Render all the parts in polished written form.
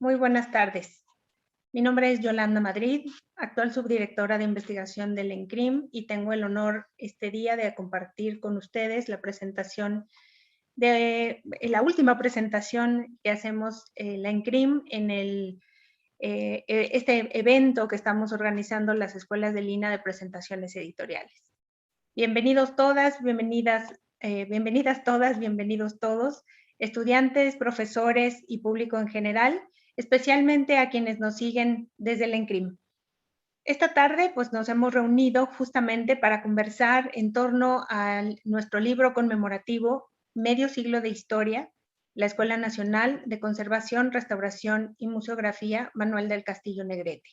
Muy buenas tardes. Mi nombre es Yolanda Madrid, actual subdirectora de investigación del ENCRIM, y tengo el honor este día de compartir con ustedes la presentación de la última presentación que hacemos la ENCRIM en este evento que estamos organizando las escuelas de Lina de presentaciones editoriales. Bienvenidos todas, bienvenidas todas, bienvenidos todos, estudiantes, profesores y público en general, especialmente a quienes nos siguen desde el ENCRIM. Esta tarde pues nos hemos reunido justamente para conversar en torno a nuestro libro conmemorativo Medio siglo de historia, la Escuela Nacional de Conservación, Restauración y Museografía Manuel del Castillo Negrete,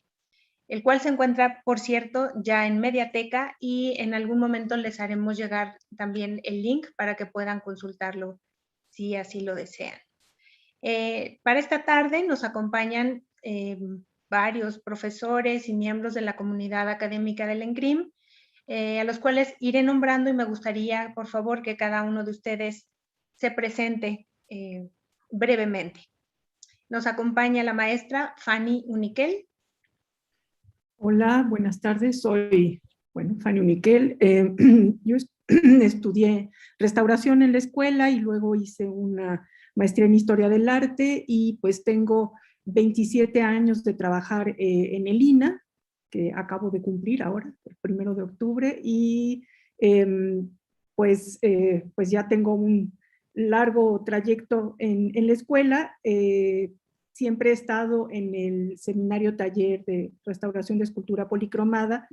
el cual se encuentra, por cierto, ya en Mediateca, y en algún momento les haremos llegar también el link para que puedan consultarlo si así lo desean. Para esta tarde nos acompañan varios profesores y miembros de la comunidad académica del ENCRIM, a los cuales iré nombrando, y me gustaría, por favor, que cada uno de ustedes se presente brevemente. Nos acompaña la maestra Fanny Uniquel. Hola, buenas tardes. Soy, Fanny Uniquel. Yo estudié restauración en la escuela y luego hice una maestría en Historia del Arte, y pues tengo 27 años de trabajar en el INA, que acabo de cumplir ahora, el 1 de octubre, y pues ya tengo un largo trayecto en la escuela. Siempre he estado en el seminario taller de restauración de escultura policromada,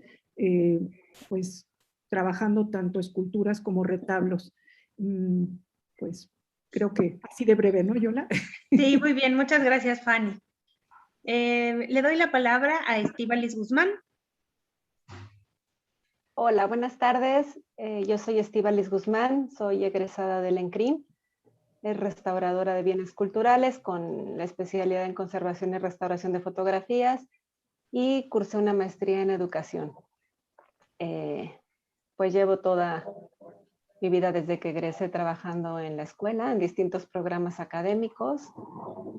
pues trabajando tanto esculturas como retablos. Pues creo que así de breve, ¿no, Yola? Sí, muy bien, muchas gracias, Fanny. Le doy la palabra a Estíbaliz Guzmán. Hola, buenas tardes. Yo soy Estíbaliz Guzmán, soy egresada del ENCRIM. Es restauradora de bienes culturales con la especialidad en conservación y restauración de fotografías, y cursé una maestría en educación. Pues llevo toda mi vida desde que egresé trabajando en la escuela, en distintos programas académicos,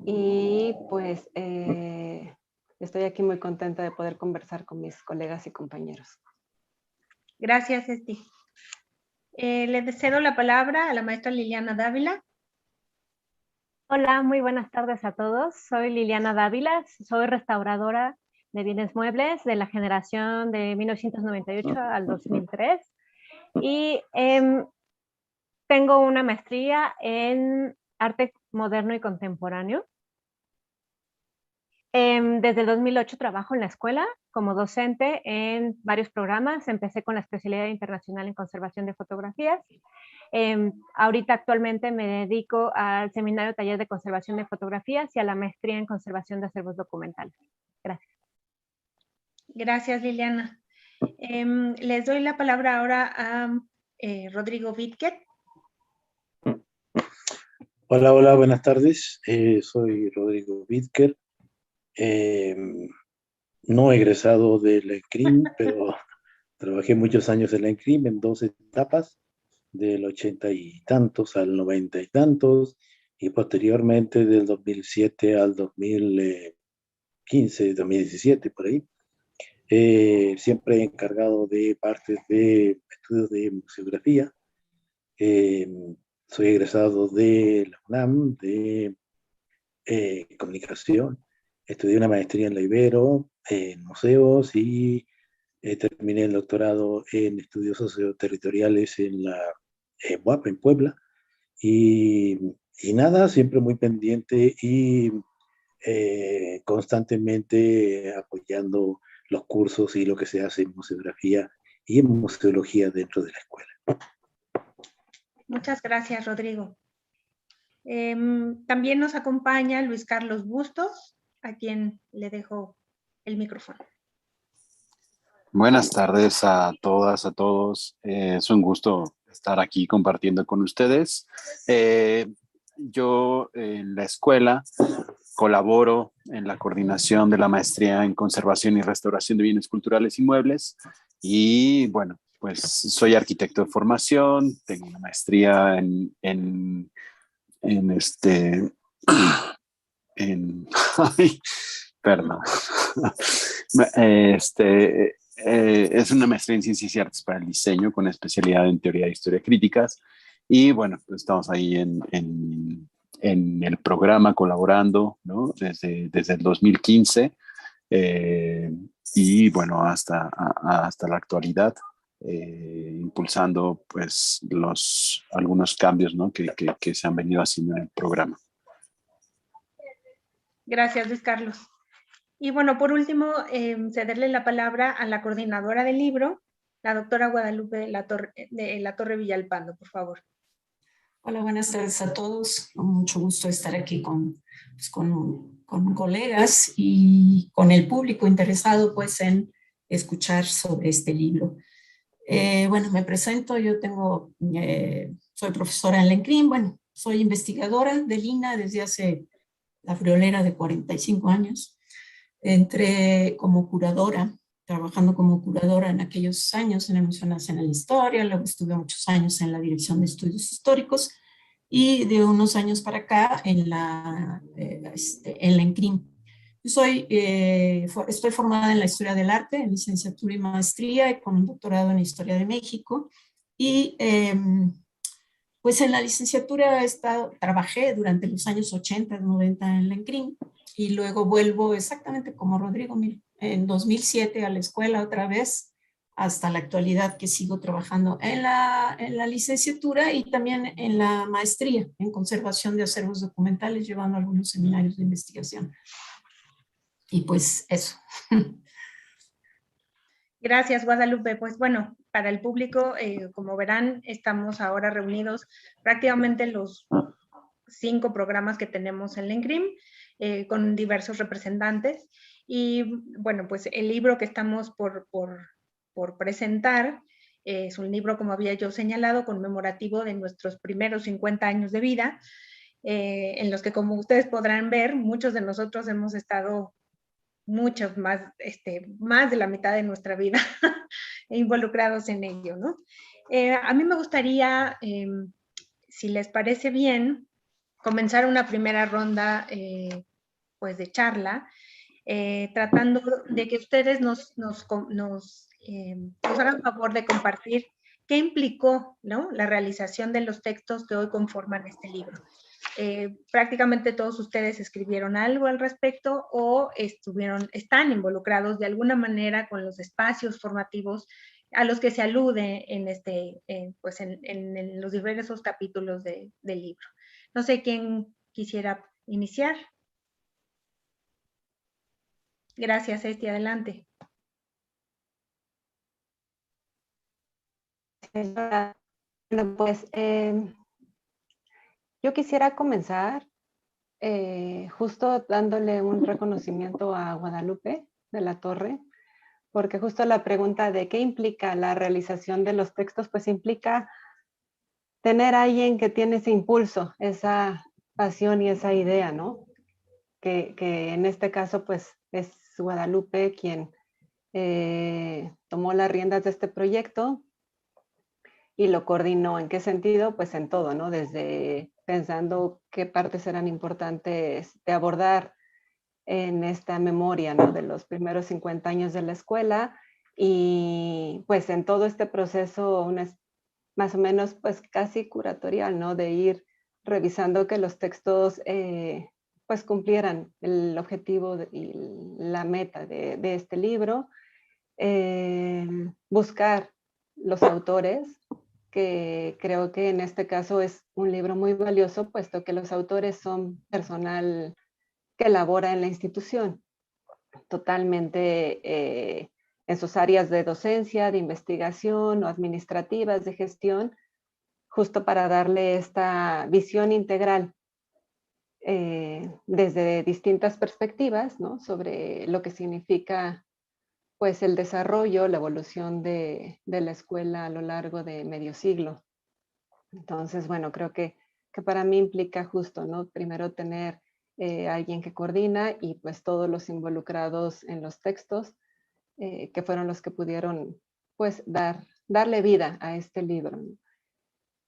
y pues estoy aquí muy contenta de poder conversar con mis colegas y compañeros. Gracias, Esti. Le cedo la palabra a la maestra Liliana Dávila. Hola, muy buenas tardes a todos. Soy Liliana Dávila, soy restauradora de bienes muebles de la generación de 1998 al 2003, y tengo una maestría en arte moderno y contemporáneo. Desde el 2008 trabajo en la escuela como docente en varios programas. Empecé con la especialidad internacional en conservación de fotografías. Ahorita actualmente me dedico al seminario taller de conservación de fotografías y a la maestría en conservación de acervos documentales. Gracias. Gracias, Liliana. Les doy la palabra ahora a Rodrigo Vidker. Hola, buenas tardes. Soy Rodrigo Vidker. No egresado del ENCRIM, pero trabajé muchos años en la ENCRIM en 2 etapas, del 80 y tantos al 90 y tantos, y posteriormente del 2007 al 2015, 2017, por ahí. Siempre encargado de partes de estudios de museografía. Soy egresado de la UNAM, de comunicación. Estudié una maestría en la Ibero, en museos, y terminé el doctorado en estudios socioterritoriales en la UAP, en Puebla. Y nada, siempre muy pendiente y constantemente apoyando los cursos y lo que se hace en museografía y en museología dentro de la escuela. Muchas gracias, Rodrigo. También nos acompaña Luis Carlos Bustos, a quien le dejo el micrófono. Buenas tardes a todas, a todos. Es un gusto estar aquí compartiendo con ustedes. Yo en la escuela colaboro en la coordinación de la maestría en conservación y restauración de bienes culturales y muebles, y bueno, pues soy arquitecto de formación, tengo una maestría en Ay, perdón. Es una maestría en Ciencias y Artes para el Diseño con especialidad en Teoría de Historia Críticas. Y bueno, pues estamos ahí en el programa colaborando, ¿no? Desde el 2015 y bueno, hasta la actualidad, impulsando pues algunos cambios, ¿no? que se han venido haciendo en el programa. Gracias, Luis Carlos. Y bueno, por último, cederle la palabra a la coordinadora del libro, la doctora Guadalupe de la Torre Villalpando, por favor. Hola, buenas tardes a todos. Con mucho gusto estar aquí con colegas y con el público interesado pues, en escuchar sobre este libro. Bueno, me presento, soy profesora en la ENCRIM, bueno, soy investigadora del INA desde hace la friolera de 45 años. Entré como curadora, trabajando como curadora en aquellos años en el Museo Nacional de Historia, luego estuve muchos años en la Dirección de Estudios Históricos y de unos años para acá en la ENCRIM. Estoy formada en la Historia del Arte, en licenciatura y maestría, y con un doctorado en Historia de México. Y pues en la licenciatura trabajé durante los años 80, 90 en la ENCRIM, y luego vuelvo exactamente como Rodrigo, en 2007 a la escuela otra vez, hasta la actualidad que sigo trabajando en la licenciatura y también en la maestría en conservación de acervos documentales, llevando algunos seminarios de investigación. Y pues eso. Gracias, Guadalupe. Pues bueno, para el público, como verán, estamos ahora reunidos prácticamente los 5 programas que tenemos en la ENCRIM, con diversos representantes. Y bueno, pues el libro que estamos por presentar es un libro, como había yo señalado, conmemorativo de nuestros primeros 50 años de vida, en los que, como ustedes podrán ver, muchos de nosotros hemos estado muchos más, más de la mitad de nuestra vida involucrados en ello, ¿no? A mí me gustaría, si les parece bien, comenzar una primera ronda pues de charla, tratando de que ustedes nos hagan favor de compartir qué implicó, ¿no?, la realización de los textos que hoy conforman este libro. Prácticamente todos ustedes escribieron algo al respecto o están involucrados de alguna manera con los espacios formativos a los que se alude en los diversos capítulos del libro. No sé quién quisiera iniciar. Gracias, Esti, adelante. Bueno, pues yo quisiera comenzar justo dándole un reconocimiento a Guadalupe de la Torre, porque justo la pregunta de qué implica la realización de los textos, pues implica tener a alguien que tiene ese impulso, esa pasión y esa idea, ¿no? Que en este caso, pues es Guadalupe quien tomó las riendas de este proyecto y lo coordinó. ¿En qué sentido? Pues en todo, ¿no? Desde pensando qué partes eran importantes de abordar en esta memoria, ¿no?, de los primeros 50 años de la escuela, y pues en todo este proceso más o menos pues casi curatorial, ¿no?, de ir revisando que los textos pues cumplieran el objetivo y la meta de este libro, buscar los autores, que creo que en este caso es un libro muy valioso, puesto que los autores son personal que labora en la institución, totalmente en sus áreas de docencia, de investigación o administrativas, de gestión, justo para darle esta visión integral desde distintas perspectivas, ¿no?, sobre lo que significa pues el desarrollo, la evolución de la escuela a lo largo de medio siglo. Entonces, bueno, creo que para mí implica justo, ¿no?, primero tener alguien que coordina y pues todos los involucrados en los textos, que fueron los que pudieron pues darle vida a este libro.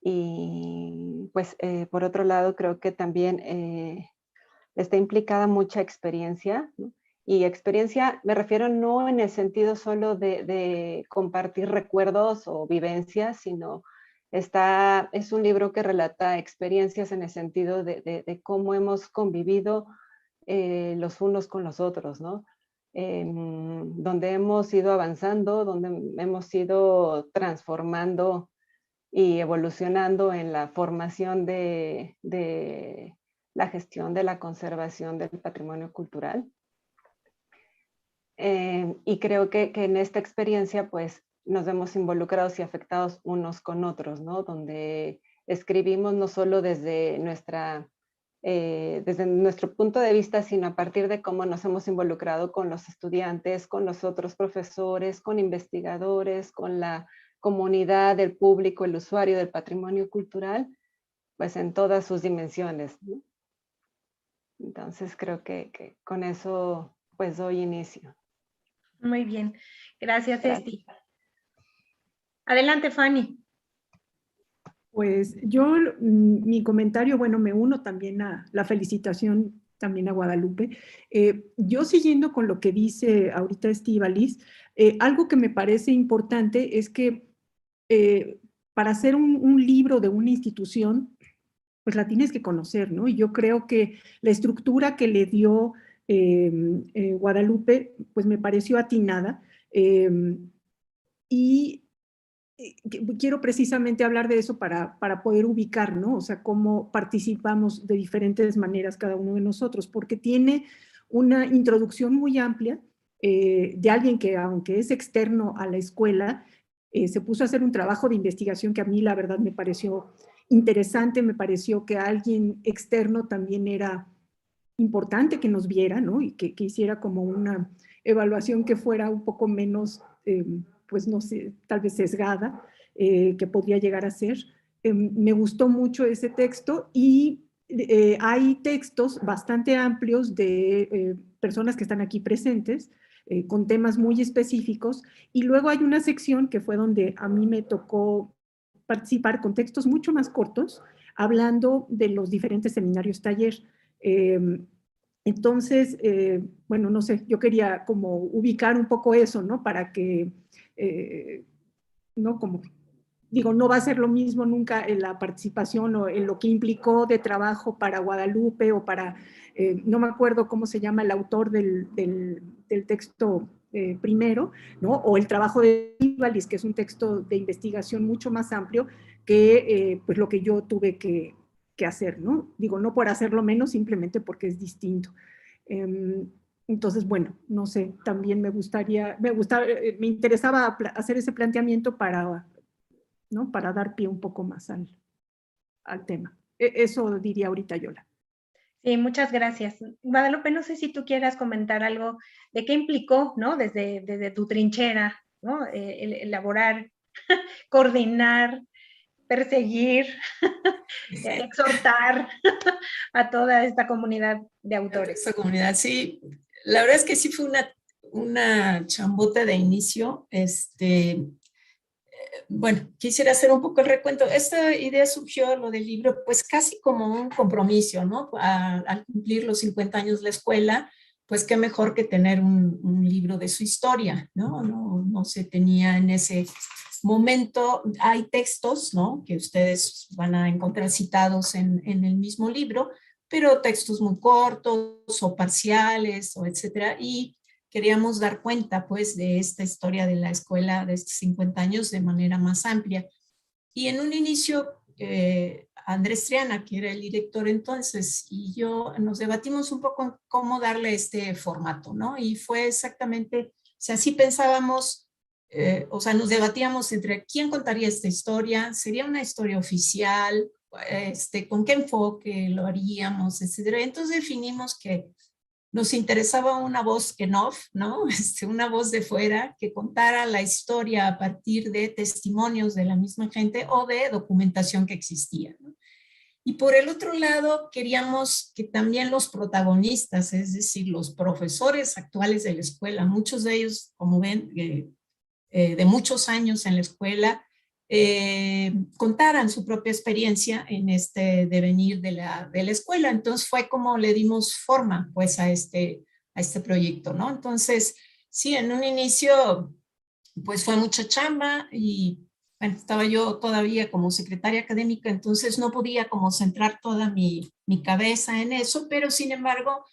Y pues por otro lado creo que también está implicada mucha experiencia, ¿no? Y experiencia me refiero no en el sentido solo de compartir recuerdos o vivencias, sino es un libro que relata experiencias en el sentido de cómo hemos convivido los unos con los otros, ¿no? Donde hemos ido avanzando, donde hemos ido transformando y evolucionando en la formación de la gestión de la conservación del patrimonio cultural. Y creo que en esta experiencia pues nos vemos involucrados y afectados unos con otros, ¿no? Donde escribimos no solo desde nuestro punto de vista, sino a partir de cómo nos hemos involucrado con los estudiantes, con los otros profesores, con investigadores, con la comunidad, el público, el usuario del patrimonio cultural, pues en todas sus dimensiones, ¿no? Entonces creo que con eso pues doy inicio. Muy bien, gracias, Gracias. Esti. Adelante, Fanny. Pues yo, mi comentario, bueno, me uno también a la felicitación también a Guadalupe. Yo siguiendo con lo que dice ahorita Estíbaliz, algo que me parece importante es que para hacer un libro de una institución, pues la tienes que conocer, ¿no? Y yo creo que la estructura que le dio Guadalupe, pues me pareció atinada. Y quiero precisamente hablar de eso para poder ubicar, ¿no? O sea, cómo participamos de diferentes maneras cada uno de nosotros, porque tiene una introducción muy amplia de alguien que, aunque es externo a la escuela, se puso a hacer un trabajo de investigación que a mí la verdad me pareció interesante, me pareció que alguien externo también era importante que nos viera, ¿no? Y que hiciera como una evaluación que fuera un poco menos, pues no sé, tal vez sesgada, que podría llegar a ser. Me gustó mucho ese texto y hay textos bastante amplios de personas que están aquí presentes, con temas muy específicos, y luego hay una sección que fue donde a mí me tocó participar con textos mucho más cortos, hablando de los diferentes seminarios taller. Entonces, bueno, no sé, yo quería como ubicar un poco eso, ¿no? Para que, ¿no? Como digo, no va a ser lo mismo nunca en la participación o en lo que implicó de trabajo para Guadalupe o para, no me acuerdo cómo se llama el autor del texto primero, ¿no? O el trabajo de Estíbaliz, que es un texto de investigación mucho más amplio que pues lo que yo tuve que hacer, ¿no? Digo, no por hacerlo menos, simplemente porque es distinto. Entonces, bueno, no sé, también me interesaba hacer ese planteamiento para, ¿no? Para dar pie un poco más al tema. Eso diría ahorita Yola. Sí, muchas gracias. Guadalupe, no sé si tú quieras comentar algo de qué implicó, ¿no? Desde tu trinchera, ¿no? Elaborar, coordinar, perseguir, exhortar a toda esta comunidad de autores. Esta comunidad, sí. La verdad es que sí fue una chambota de inicio. Bueno, quisiera hacer un poco el recuento. Esta idea surgió, lo del libro, pues casi como un compromiso, ¿no? Al cumplir los 50 años de la escuela, pues qué mejor que tener un libro de su historia, ¿no? No se tenía en ese momento. Hay textos, ¿no? Que ustedes van a encontrar citados en el mismo libro, pero textos muy cortos o parciales o etcétera, y queríamos dar cuenta pues de esta historia de la escuela de estos 50 años de manera más amplia. Y en un inicio, Andrés Triana, que era el director entonces, y yo nos debatimos un poco en cómo darle este formato, ¿no? Y fue exactamente, o sea, sí pensábamos, o sea, nos debatíamos entre quién contaría esta historia, sería una historia oficial, con qué enfoque lo haríamos, etcétera. Entonces definimos que nos interesaba una voz en off, ¿no? Una voz de fuera que contara la historia a partir de testimonios de la misma gente o de documentación que existía, ¿no? Y por el otro lado, queríamos que también los protagonistas, es decir, los profesores actuales de la escuela, muchos de ellos, como ven, de muchos años en la escuela, contaran su propia experiencia en este devenir de la escuela. Entonces fue como le dimos forma pues a este proyecto, ¿no? Entonces, sí, en un inicio pues fue mucha chamba y bueno, estaba yo todavía como secretaria académica, entonces no podía como centrar toda mi cabeza en eso, pero sin embargo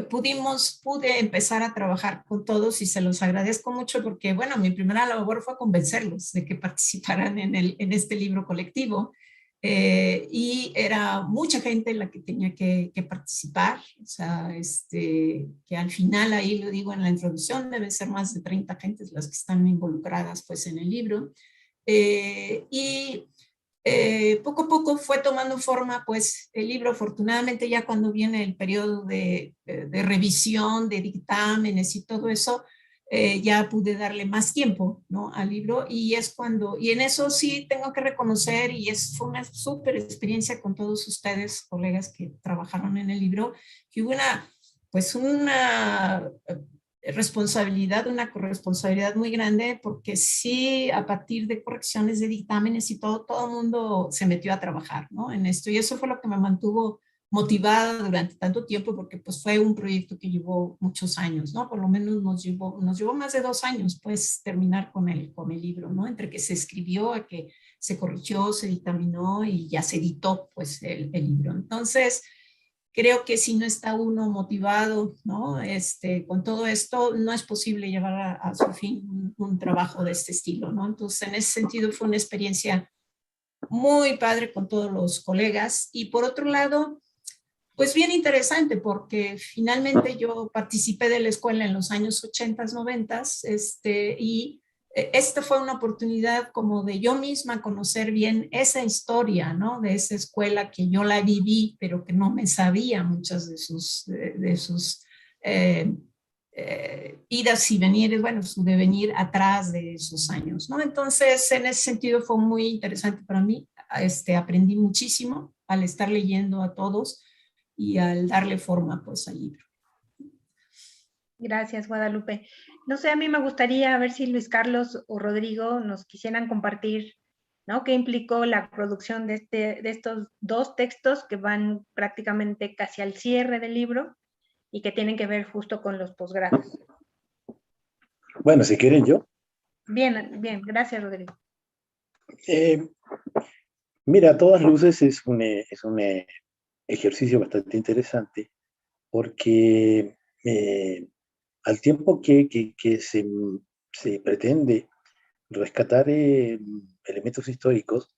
pude empezar a trabajar con todos y se los agradezco mucho porque, bueno, mi primera labor fue convencerlos de que participaran en este libro colectivo. Y era mucha gente la que tenía que participar, o sea, que al final, ahí lo digo en la introducción, deben ser más de 30 gentes las que están involucradas pues en el libro. Y poco a poco fue tomando forma, pues el libro, afortunadamente ya cuando viene el periodo de revisión, de dictámenes y todo eso, ya pude darle más tiempo, ¿no?, al libro, y es cuando, y en eso sí tengo que reconocer, y fue una súper experiencia con todos ustedes, colegas que trabajaron en el libro, que hubo una responsabilidad, una corresponsabilidad muy grande, porque sí, a partir de correcciones de dictámenes y todo el mundo se metió a trabajar, ¿no?, en esto, y eso fue lo que me mantuvo motivada durante tanto tiempo, porque pues fue un proyecto que llevó muchos años, ¿no? Por lo menos nos llevó más de 2 años, pues, terminar con el libro, ¿no? Entre que se escribió, a que se corrigió, se dictaminó y ya se editó, pues, el libro. Entonces, creo que si no está uno motivado, ¿no?, con todo esto, no es posible llevar a su fin un trabajo de este estilo, ¿no? Entonces, en ese sentido, fue una experiencia muy padre con todos los colegas. Y por otro lado, pues bien interesante, porque finalmente yo participé de la escuela en los años 80, 90, y esta fue una oportunidad como de yo misma conocer bien esa historia, ¿no?, de esa escuela que yo la viví, pero que no me sabía muchas de sus idas y venires, bueno, su devenir atrás de esos años, ¿no? Entonces, en ese sentido fue muy interesante para mí. Aprendí muchísimo al estar leyendo a todos y al darle forma pues al libro. Gracias, Guadalupe. No sé, a mí me gustaría ver si Luis Carlos o Rodrigo nos quisieran compartir, ¿no?, qué implicó la producción de estos 2 textos que van prácticamente casi al cierre del libro y que tienen que ver justo con los posgrados. Bueno, si quieren yo. Bien, bien, gracias, Rodrigo. Mira, a todas luces es un ejercicio bastante interesante, porque al tiempo que se pretende rescatar elementos históricos,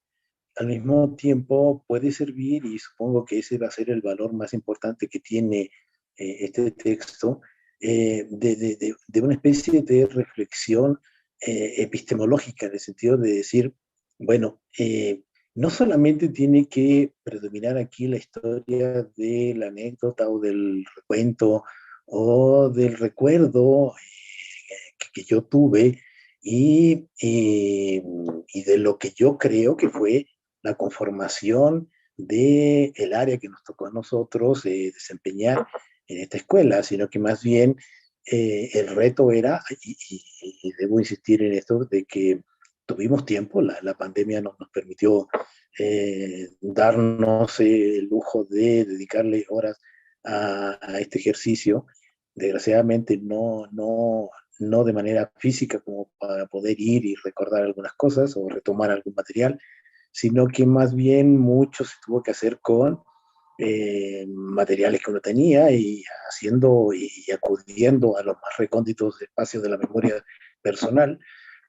al mismo tiempo puede servir, y supongo que ese va a ser el valor más importante que tiene este texto, de una especie de reflexión epistemológica, en el sentido de decir, bueno, no solamente tiene que predominar aquí la historia de la anécdota o del recuento o del recuerdo que yo tuve y de lo que yo creo que fue la conformación del área que nos tocó a nosotros desempeñar en esta escuela, sino que más bien el reto era, y debo insistir en esto, de que tuvimos tiempo, la pandemia nos permitió darnos el lujo de dedicarle horas a este ejercicio. Desgraciadamente no de manera física como para poder ir y recordar algunas cosas o retomar algún material, sino que más bien mucho se tuvo que hacer con materiales que uno tenía y haciendo y acudiendo a los más recónditos espacios de la memoria personal.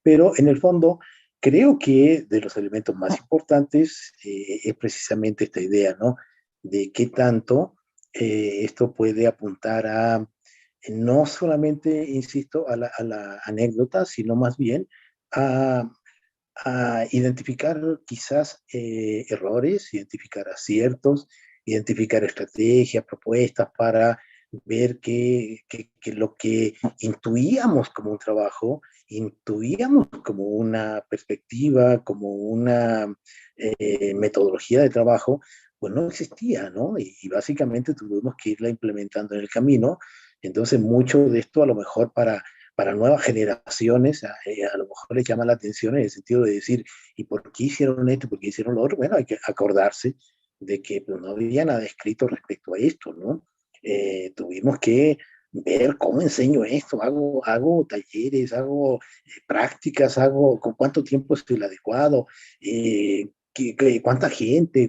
Pero en el fondo creo que de los elementos más importantes es precisamente esta idea, ¿no?, de qué tanto esto puede apuntar a no solamente, insisto, a la anécdota, sino más bien a identificar quizás errores, identificar aciertos, identificar estrategias, propuestas para ver que lo que intuíamos como un trabajo, intuíamos como una perspectiva, como una metodología de trabajo, pues no existía, ¿no? Y básicamente tuvimos que irla implementando en el camino. Entonces, mucho de esto a lo mejor para para nuevas generaciones, a lo mejor les llama la atención en el sentido de decir, ¿y por qué hicieron esto? ¿Por qué hicieron lo otro? Bueno, hay que acordarse de que pues, no había nada escrito respecto a esto, ¿no? Tuvimos que ver cómo enseño esto, hago talleres, hago prácticas, con cuánto tiempo es el adecuado, cuánta gente,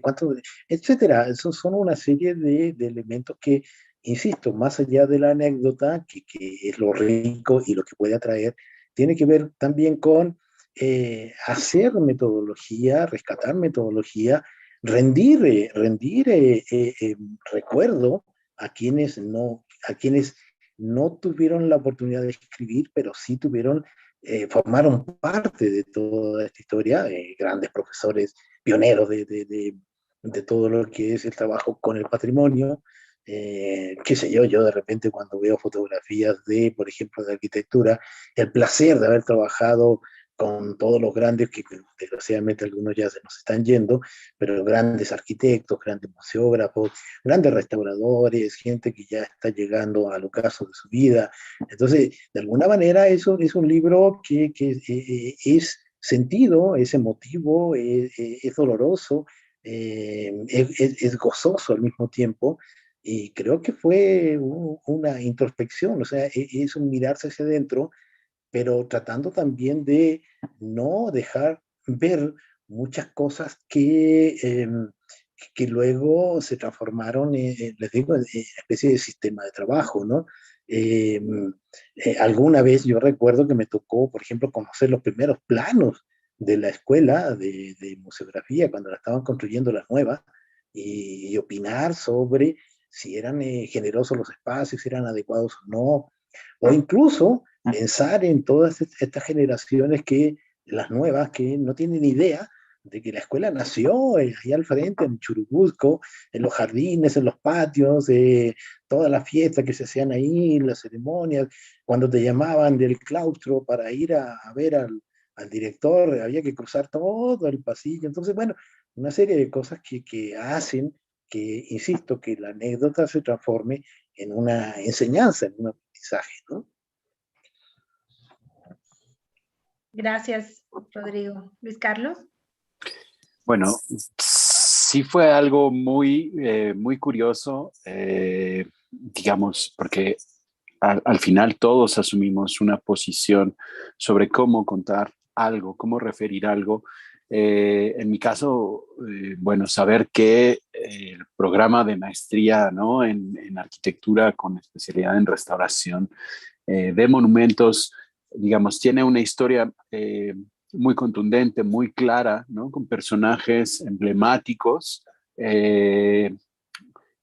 etcétera. Esos son una serie de elementos que, insisto, más allá de la anécdota, que es lo rico y lo que puede atraer, tiene que ver también con hacer metodología, rescatar metodología, rendir recuerdo a quienes no tuvieron la oportunidad de escribir, pero sí formaron parte de toda esta historia, grandes profesores, pioneros de todo lo que es el trabajo con el patrimonio. Qué sé yo de repente cuando veo fotografías por ejemplo, de arquitectura, el placer de haber trabajado con todos los grandes, que desgraciadamente algunos ya se nos están yendo, pero grandes arquitectos, grandes museógrafos, grandes restauradores, gente que ya está llegando al ocaso de su vida. Entonces, de alguna manera, eso es un libro que es sentido, es emotivo, es doloroso, es gozoso al mismo tiempo. Y creo que fue una introspección, o sea, es un mirarse hacia adentro, pero tratando también de no dejar ver muchas cosas que luego se transformaron, les digo, en especie de sistema de trabajo, ¿no? Eh, Alguna vez yo recuerdo que me tocó, por ejemplo, conocer los primeros planos de la escuela de museografía cuando la estaban construyendo la nueva y opinar sobre si eran generosos los espacios, si eran adecuados o no, o incluso pensar en todas estas generaciones las nuevas, que no tienen idea de que la escuela nació ahí al frente, en Churubusco, en los jardines, en los patios, todas las fiestas que se hacían ahí, las ceremonias, cuando te llamaban del claustro para ir a ver al director, había que cruzar todo el pasillo. Entonces, bueno, una serie de cosas que hacen que, insisto, que la anécdota se transforme en una enseñanza, en un aprendizaje, ¿no? Gracias, Rodrigo. Luis Carlos. Bueno, sí fue algo muy, muy curioso, digamos, porque al final todos asumimos una posición sobre cómo contar algo, cómo referir algo. En mi caso, bueno, saber que el programa de maestría, ¿no? en arquitectura con especialidad en restauración de monumentos, digamos, tiene una historia muy contundente, muy clara, ¿no? Con personajes emblemáticos, que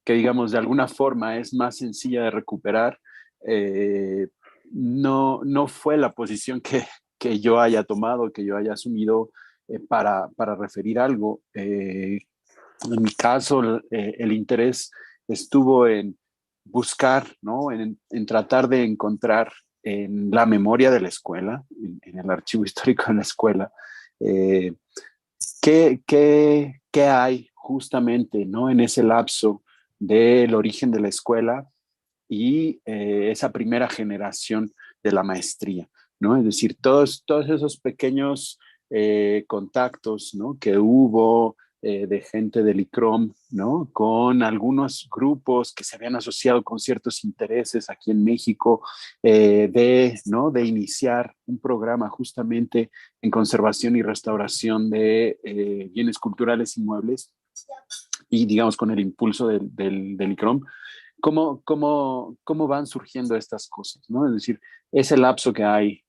digamos de alguna forma es más sencilla de recuperar. No fue la posición que yo haya tomado, que yo haya asumido para referir algo. En mi caso, el interés estuvo en buscar, ¿no? en tratar de encontrar en la memoria de la escuela, en el archivo histórico de la escuela, qué hay justamente, ¿no? en ese lapso del origen de la escuela y esa primera generación de la maestría, ¿no? Es decir, todos esos pequeños contactos, ¿no? que hubo de gente del ICROM, ¿no? con algunos grupos que se habían asociado con ciertos intereses aquí en México, ¿no? de iniciar un programa justamente en conservación y restauración de bienes culturales inmuebles y digamos con el impulso del ICROM. ¿Cómo van surgiendo estas cosas, ¿no? Es decir, ese lapso que hay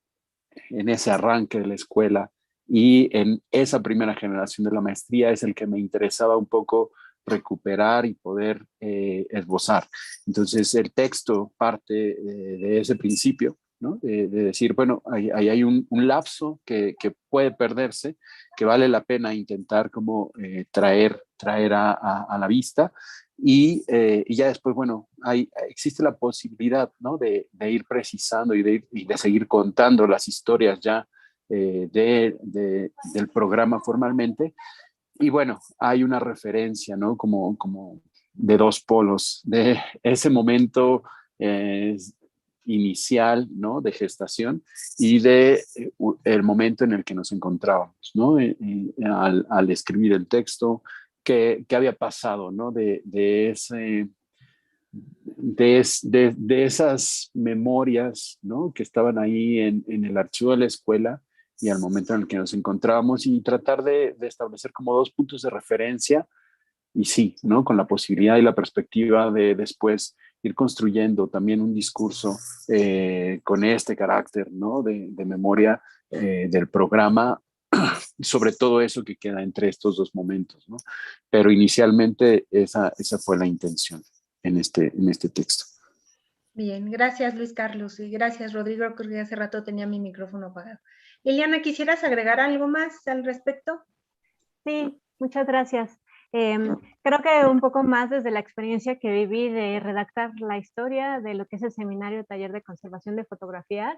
en ese arranque de la escuela y en esa primera generación de la maestría es el que me interesaba un poco recuperar y poder esbozar. Entonces, el texto parte de ese principio, ¿no? De decir, bueno, ahí hay un lapso que puede perderse, que vale la pena intentar como traer a la vista. Y ya después, bueno, existe la posibilidad, ¿no? de ir precisando y de seguir contando las historias ya del programa formalmente. Y bueno, hay una referencia, ¿no? Como de dos polos, de ese momento inicial, ¿no? De gestación y de el momento en el que nos encontrábamos, ¿no? Al escribir el texto, qué había pasado, ¿no? De esas memorias, ¿no? Que estaban ahí en el archivo de la escuela y al momento en el que nos encontrábamos y tratar de establecer como 2 puntos de referencia y sí, ¿no? Con la posibilidad y la perspectiva de después ir construyendo también un discurso con este carácter, ¿no? De memoria del programa, sobre todo eso que queda entre estos 2 momentos, ¿no? Pero inicialmente esa fue la intención en este texto. Bien, gracias Luis Carlos y gracias Rodrigo, creo que hace rato tenía mi micrófono apagado. Liliana, ¿quisieras agregar algo más al respecto? Sí, muchas gracias. Creo que un poco más desde la experiencia que viví de redactar la historia de lo que es el seminario Taller de Conservación de Fotografías,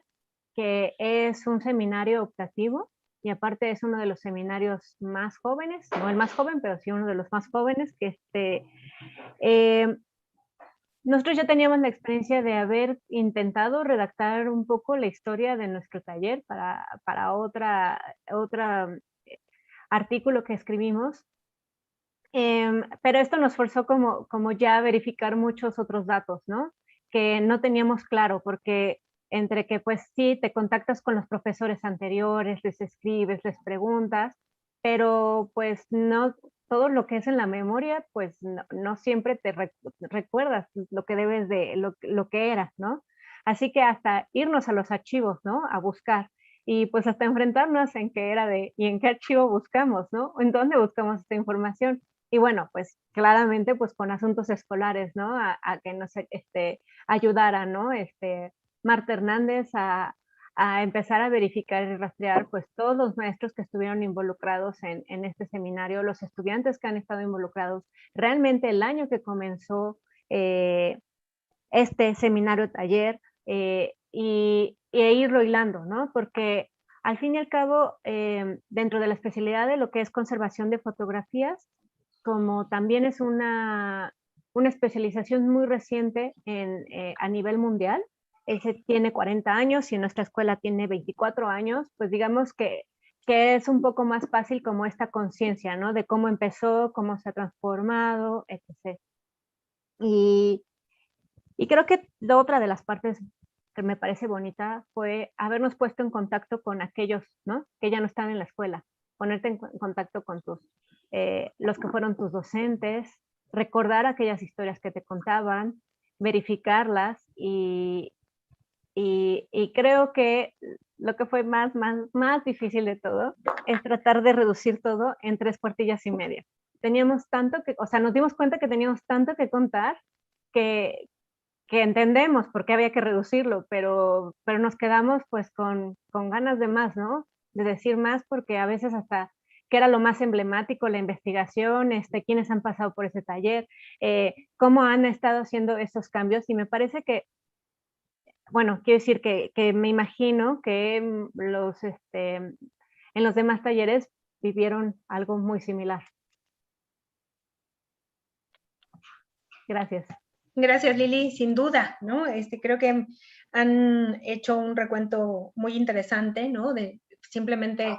que es un seminario optativo y aparte es uno de los seminarios más jóvenes, no el más joven, pero sí uno de los más jóvenes, que nosotros ya teníamos la experiencia de haber intentado redactar un poco la historia de nuestro taller para otra artículo que escribimos. Pero esto nos forzó como ya a verificar muchos otros datos, ¿no? Que no teníamos claro, porque entre que pues sí, te contactas con los profesores anteriores, les escribes, les preguntas, pero pues no, todo lo que es en la memoria, pues no siempre te recuerdas lo que debes de, lo que eras, ¿no? Así que hasta irnos a los archivos, ¿no? A buscar. Y pues hasta enfrentarnos en qué era y en qué archivo buscamos, ¿no? ¿En dónde buscamos esta información? Y bueno, pues claramente pues con asuntos escolares, ¿no? A que nos ayudara, ¿no? Marta Hernández a empezar a verificar y rastrear pues todos los maestros que estuvieron involucrados en este seminario, los estudiantes que han estado involucrados, realmente el año que comenzó este seminario taller e irlo hilando, ¿no? Porque al fin y al cabo, dentro de la especialidad de lo que es conservación de fotografías, como también es una especialización muy reciente a nivel mundial, ese tiene 40 años y en nuestra escuela tiene 24 años, pues digamos que es un poco más fácil como esta conciencia, ¿no? De cómo empezó, cómo se ha transformado, etc. Y creo que otra de las partes que me parece bonita fue habernos puesto en contacto con aquellos, ¿no? Que ya no están en la escuela, ponerte en contacto con los que fueron tus docentes, recordar aquellas historias que te contaban, verificarlas y creo que lo que fue más difícil de todo es tratar de reducir todo en 3 cuartillas y media. Teníamos tanto que, o sea, nos dimos cuenta que teníamos tanto que contar que entendemos por qué había que reducirlo, pero nos quedamos pues con ganas de más, ¿no? De decir más porque a veces hasta que era lo más emblemático, la investigación, quiénes han pasado por ese taller, cómo han estado haciendo estos cambios y me parece que, bueno, quiero decir que me imagino que en los demás talleres vivieron algo muy similar. Gracias. Gracias, Lili, sin duda, ¿no? Creo que han hecho un recuento muy interesante, ¿no? De simplemente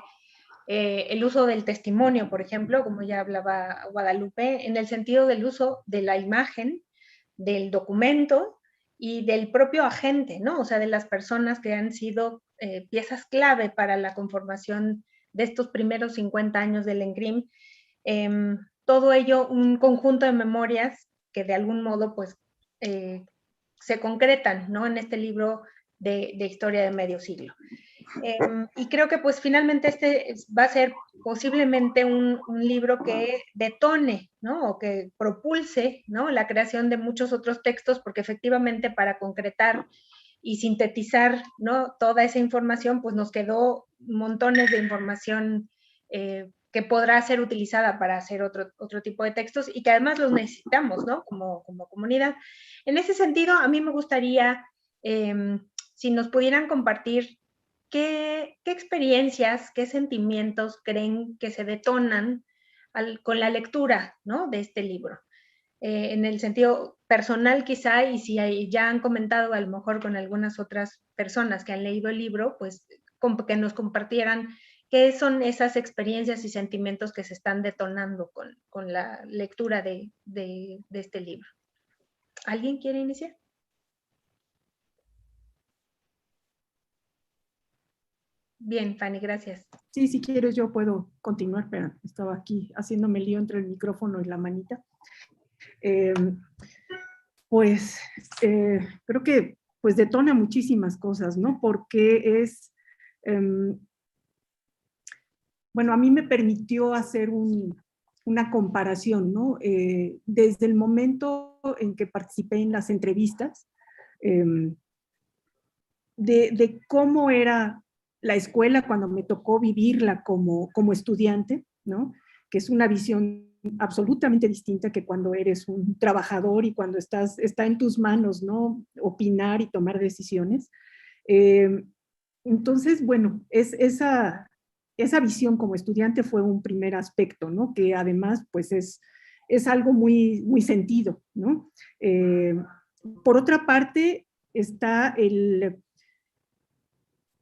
el uso del testimonio, por ejemplo, como ya hablaba Guadalupe, en el sentido del uso de la imagen, del documento y del propio agente, ¿no? O sea, de las personas que han sido piezas clave para la conformación de estos primeros 50 años del ENCRIM. Todo ello, un conjunto de memorias que de algún modo, pues, se concretan, ¿no? En este libro de historia de medio siglo. Y creo que pues finalmente va a ser posiblemente un libro que detone, ¿no? O que propulse, ¿no? La creación de muchos otros textos, porque efectivamente para concretar y sintetizar, ¿no? Toda esa información, pues nos quedó montones de información que podrá ser utilizada para hacer otro tipo de textos y que además los necesitamos, ¿no? Como comunidad. En ese sentido, a mí me gustaría, si nos pudieran compartir ¿qué experiencias, qué sentimientos creen que se detonan con la lectura, ¿no? De este libro? En el sentido, personal quizá, y si ya han comentado a lo mejor con algunas otras personas que han leído el libro, pues que nos compartieran qué son esas experiencias y sentimientos que se están detonando con la lectura de este libro. ¿Alguien quiere iniciar? Bien, Fanny, gracias. Sí, si quieres yo puedo continuar, pero estaba aquí haciéndome lío entre el micrófono y la manita. Creo que pues detona muchísimas cosas, ¿no? Porque es, bueno, a mí me permitió hacer una comparación, ¿no? Desde el momento en que participé en las entrevistas, de cómo era la escuela cuando me tocó vivirla como estudiante, ¿no? Que es una visión absolutamente distinta que cuando eres un trabajador y cuando está en tus manos, ¿no? Opinar y tomar decisiones. Entonces, bueno, esa visión como estudiante fue un primer aspecto, ¿no? Que además, pues es algo muy, muy sentido, ¿no? Por otra parte, está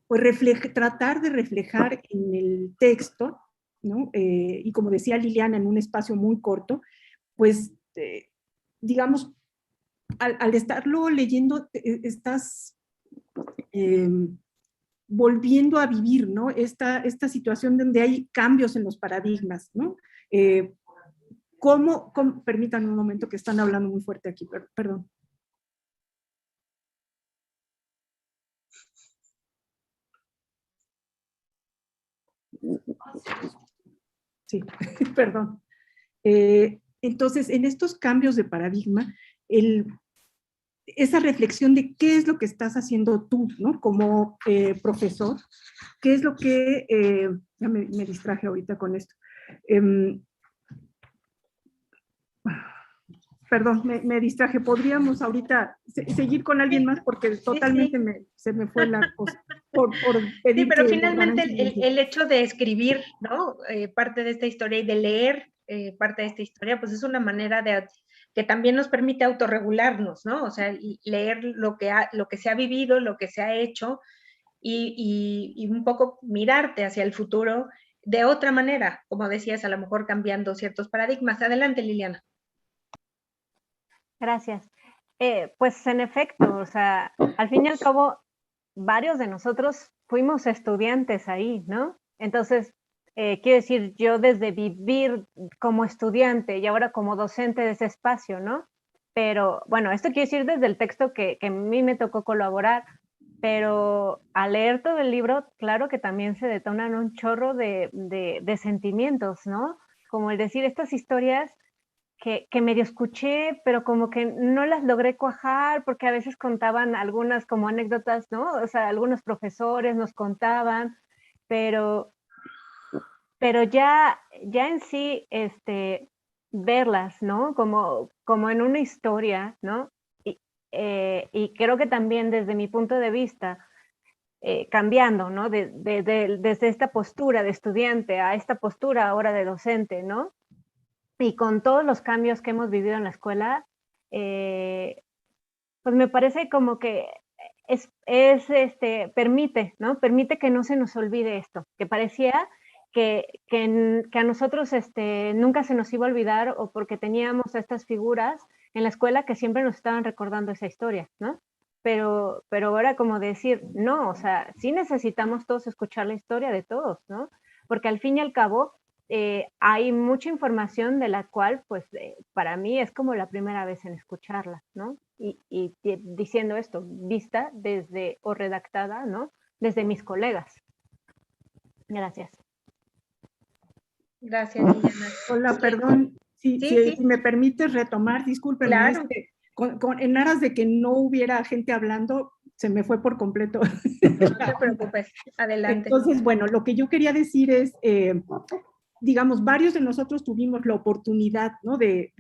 pues tratar de reflejar en el texto, ¿no? Y como decía Liliana, en un espacio muy corto, pues, digamos, al estarlo leyendo, estás volviendo a vivir, ¿no? Esta situación donde hay cambios en los paradigmas, ¿no? Permítanme un momento que están hablando muy fuerte aquí, perdón. Sí, perdón. Entonces, en estos cambios de paradigma, esa reflexión de qué es lo que estás haciendo tú, ¿no? Como profesor, qué es lo que, ya me distraje ahorita con esto. Perdón, me distraje. ¿Podríamos ahorita seguir con alguien más? Porque totalmente se me fue la cosa. Por pedir sí, pero finalmente el hecho de escribir, ¿no? Parte de esta historia y de leer parte de esta historia, pues es una manera que también nos permite autorregularnos, ¿no? O sea, y leer lo que se ha vivido, lo que se ha hecho y un poco mirarte hacia el futuro de otra manera, como decías, a lo mejor cambiando ciertos paradigmas. Adelante, Liliana. Gracias. Pues en efecto, o sea, al fin y al cabo, varios de nosotros fuimos estudiantes ahí, ¿no? Entonces, quiero decir, yo desde vivir como estudiante y ahora como docente de ese espacio, ¿no? Pero bueno, esto quiere decir desde el texto que a mí me tocó colaborar, pero al leer todo el libro, claro que también se detonan un chorro de sentimientos, ¿no? Como el decir, estas historias que medio escuché, pero como que no las logré cuajar, porque a veces contaban algunas como anécdotas, ¿no? O sea, algunos profesores nos contaban, pero ya en sí, verlas, ¿no? Como en una historia, ¿no? Y creo que también desde mi punto de vista, cambiando, ¿no? Desde esta postura de estudiante a esta postura ahora de docente, ¿no? Y con todos los cambios que hemos vivido en la escuela, pues me parece como que permite, ¿no? Permite que no se nos olvide esto, que parecía que a nosotros nunca se nos iba a olvidar o porque teníamos estas figuras en la escuela que siempre nos estaban recordando esa historia, ¿no? Pero ahora como decir, no, o sea, sí necesitamos todos escuchar la historia de todos, ¿no? Porque al fin y al cabo, hay mucha información de la cual, pues, para mí es como la primera vez en escucharla, ¿no? Y diciendo esto, vista desde, o redactada, ¿no? Desde mis colegas. Gracias. Gracias, Liliana. Hola, perdón. Si me permites retomar, discúlpenme. Claro. En aras de que no hubiera gente hablando, se me fue por completo. No te preocupes, adelante. Entonces, bueno, lo que yo quería decir es, digamos, varios de nosotros tuvimos la oportunidad, ¿no? de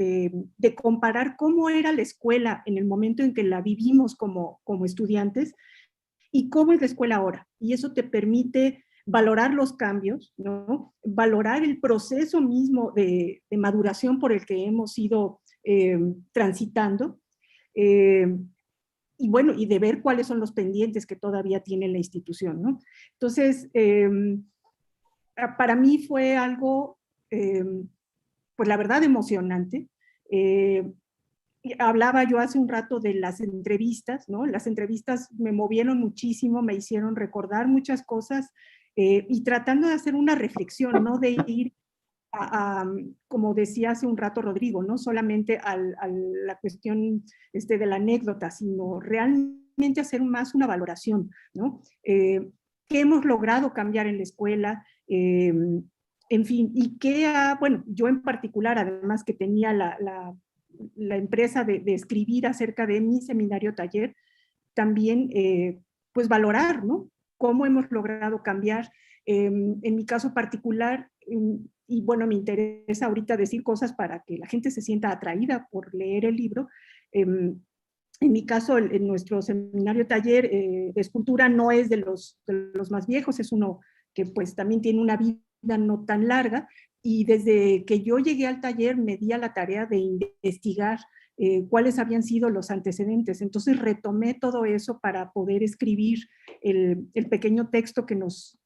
comparar cómo era la escuela en el momento en que la vivimos como estudiantes y cómo es la escuela ahora. Y eso te permite valorar los cambios, ¿no? Valorar el proceso mismo de maduración por el que hemos ido transitando Y bueno, y de ver cuáles son los pendientes que todavía tiene la institución, ¿no? Entonces, para mí fue algo, pues la verdad, emocionante. Hablaba yo hace un rato de las entrevistas, ¿no? Las entrevistas me movieron muchísimo, me hicieron recordar muchas cosas y tratando de hacer una reflexión, ¿no? De ir como decía hace un rato Rodrigo, no solamente a la cuestión de la anécdota, sino realmente hacer más una valoración, ¿no? ¿Qué hemos logrado cambiar en la escuela? En fin, y qué bueno, yo en particular, además que tenía la empresa de escribir acerca de mi seminario taller, también pues valorar, ¿no? Cómo hemos logrado cambiar. En mi caso particular, y bueno, me interesa ahorita decir cosas para que la gente se sienta atraída por leer el libro. En mi caso, en nuestro seminario taller de escultura no es de los más viejos, es uno que pues también tiene una vida no tan larga, y desde que yo llegué al taller me di a la tarea de investigar cuáles habían sido los antecedentes. Entonces retomé todo eso para poder escribir el pequeño texto que nos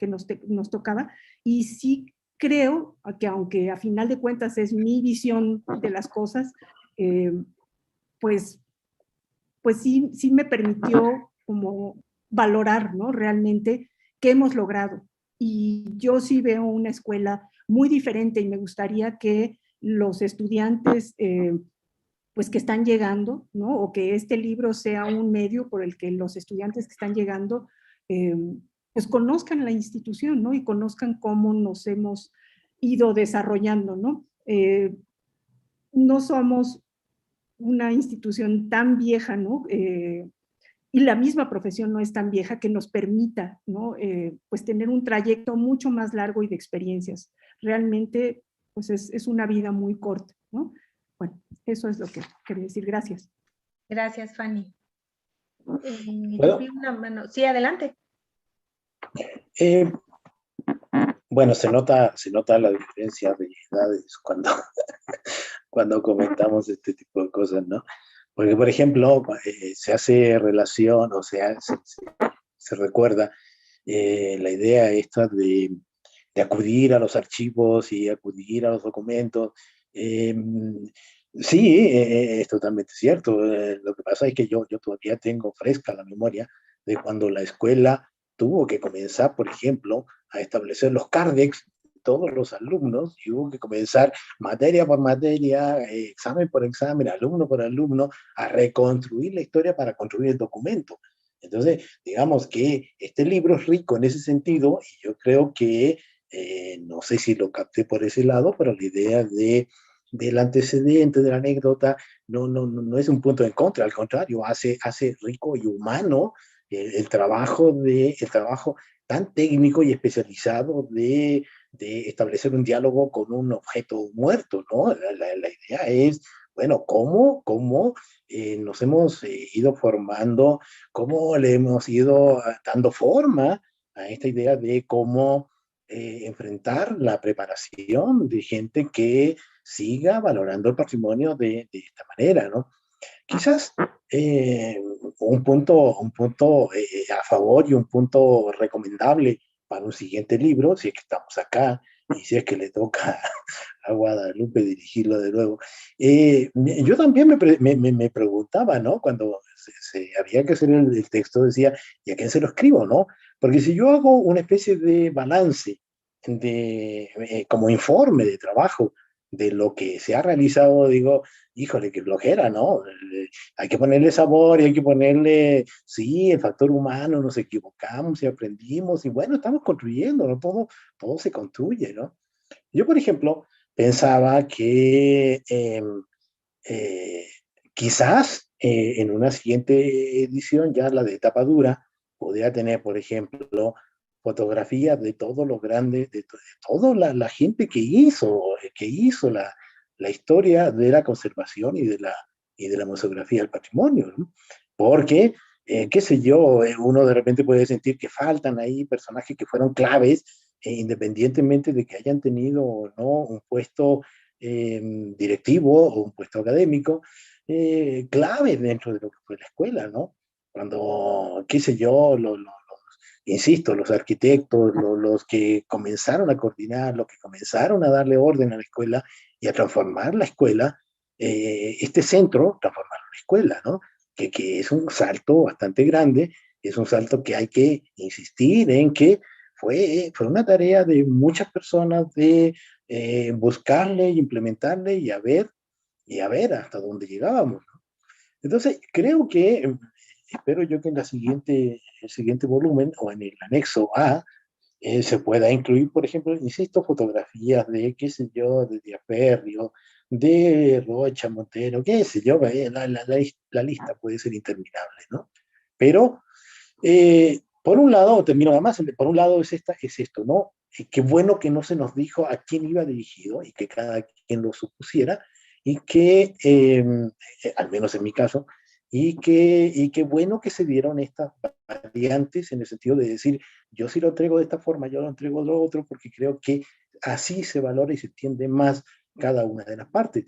tocaba, y sí creo que aunque a final de cuentas es mi visión de las cosas, pues sí me permitió como valorar, ¿no? Realmente qué hemos logrado. Y yo sí veo una escuela muy diferente y me gustaría que los estudiantes pues que están llegando, ¿no? O que este libro sea un medio por el que los estudiantes que están llegando pues conozcan la institución, ¿no? Y conozcan cómo nos hemos ido desarrollando, ¿no? No somos una institución tan vieja, ¿no? Y la misma profesión no es tan vieja que nos permita, ¿no? Pues tener un trayecto mucho más largo y de experiencias. Realmente, pues es una vida muy corta, ¿no? Bueno, eso es lo que quería decir. Gracias. Gracias, Fanny. ¿Puedo? Yo vi una mano. Sí, adelante. Bueno, se nota la diferencia de edades cuando comentamos este tipo de cosas, ¿no? Porque, por ejemplo, se hace relación, o sea, se recuerda la idea esta de acudir a los archivos y acudir a los documentos. Sí, es totalmente cierto. Lo que pasa es que yo todavía tengo fresca la memoria de cuando la escuela tuvo que comenzar, por ejemplo, a establecer los CARDEX de todos los alumnos, y hubo que comenzar materia por materia, examen por examen, alumno por alumno, a reconstruir la historia para construir el documento. Entonces, digamos que este libro es rico en ese sentido, y yo creo que, no sé si lo capté por ese lado, pero la idea del antecedente, de la anécdota, no es un punto en contra, al contrario, hace rico y humano el trabajo tan técnico y especializado de establecer un diálogo con un objeto muerto, ¿no? La idea es, bueno, cómo nos hemos ido formando, cómo le hemos ido dando forma a esta idea de cómo enfrentar la preparación de gente que siga valorando el patrimonio de esta manera, ¿no? Quizás un punto a favor y un punto recomendable para un siguiente libro, si es que estamos acá y si es que le toca a Guadalupe dirigirlo de nuevo. Yo también me preguntaba, ¿no? Cuando había que hacer el texto, decía, ¿y a quién se lo escribo, no? Porque si yo hago una especie de balance, como informe de trabajo de lo que se ha realizado, digo, híjole, qué flojera, ¿no? Hay que ponerle sabor y hay que ponerle, sí, el factor humano, nos equivocamos y aprendimos, y bueno, estamos construyendo, ¿no? Todo se construye, ¿no? Yo, por ejemplo, pensaba que eh, quizás en una siguiente edición, ya la de tapa dura, podría tener, por ejemplo, fotografías de todos los grandes, de toda la gente que hizo la historia de la conservación y de la museografía del patrimonio, ¿no? Porque, qué sé yo, uno de repente puede sentir que faltan ahí personajes que fueron claves, independientemente de que hayan tenido o no un puesto directivo o un puesto académico. clave dentro de lo que fue la escuela, ¿no? Cuando, qué sé yo, insisto, los arquitectos, los que comenzaron a coordinar, los que comenzaron a darle orden a la escuela y a transformar la escuela, este centro transformaron la escuela, ¿no? Que es un salto bastante grande, es un salto que hay que insistir en que fue una tarea de muchas personas de buscarle, implementarle y a ver hasta dónde llegábamos, ¿no? Entonces, creo que, espero yo que en el siguiente volumen o en el anexo A, se pueda incluir, por ejemplo, insisto, fotografías de, qué sé yo, de Diaferrio, de Rocha Montero, qué sé yo, la lista puede ser interminable, ¿no? Pero, por un lado, termino nada más, por un lado es esto, ¿no? Qué bueno que no se nos dijo a quién iba dirigido y que cada quien lo supusiera, y que, al menos en mi caso, y qué bueno que se dieron estas variantes en el sentido de decir, yo sí lo entrego de esta forma, yo lo entrego de lo otro, porque creo que así se valora y se entiende más cada una de las partes.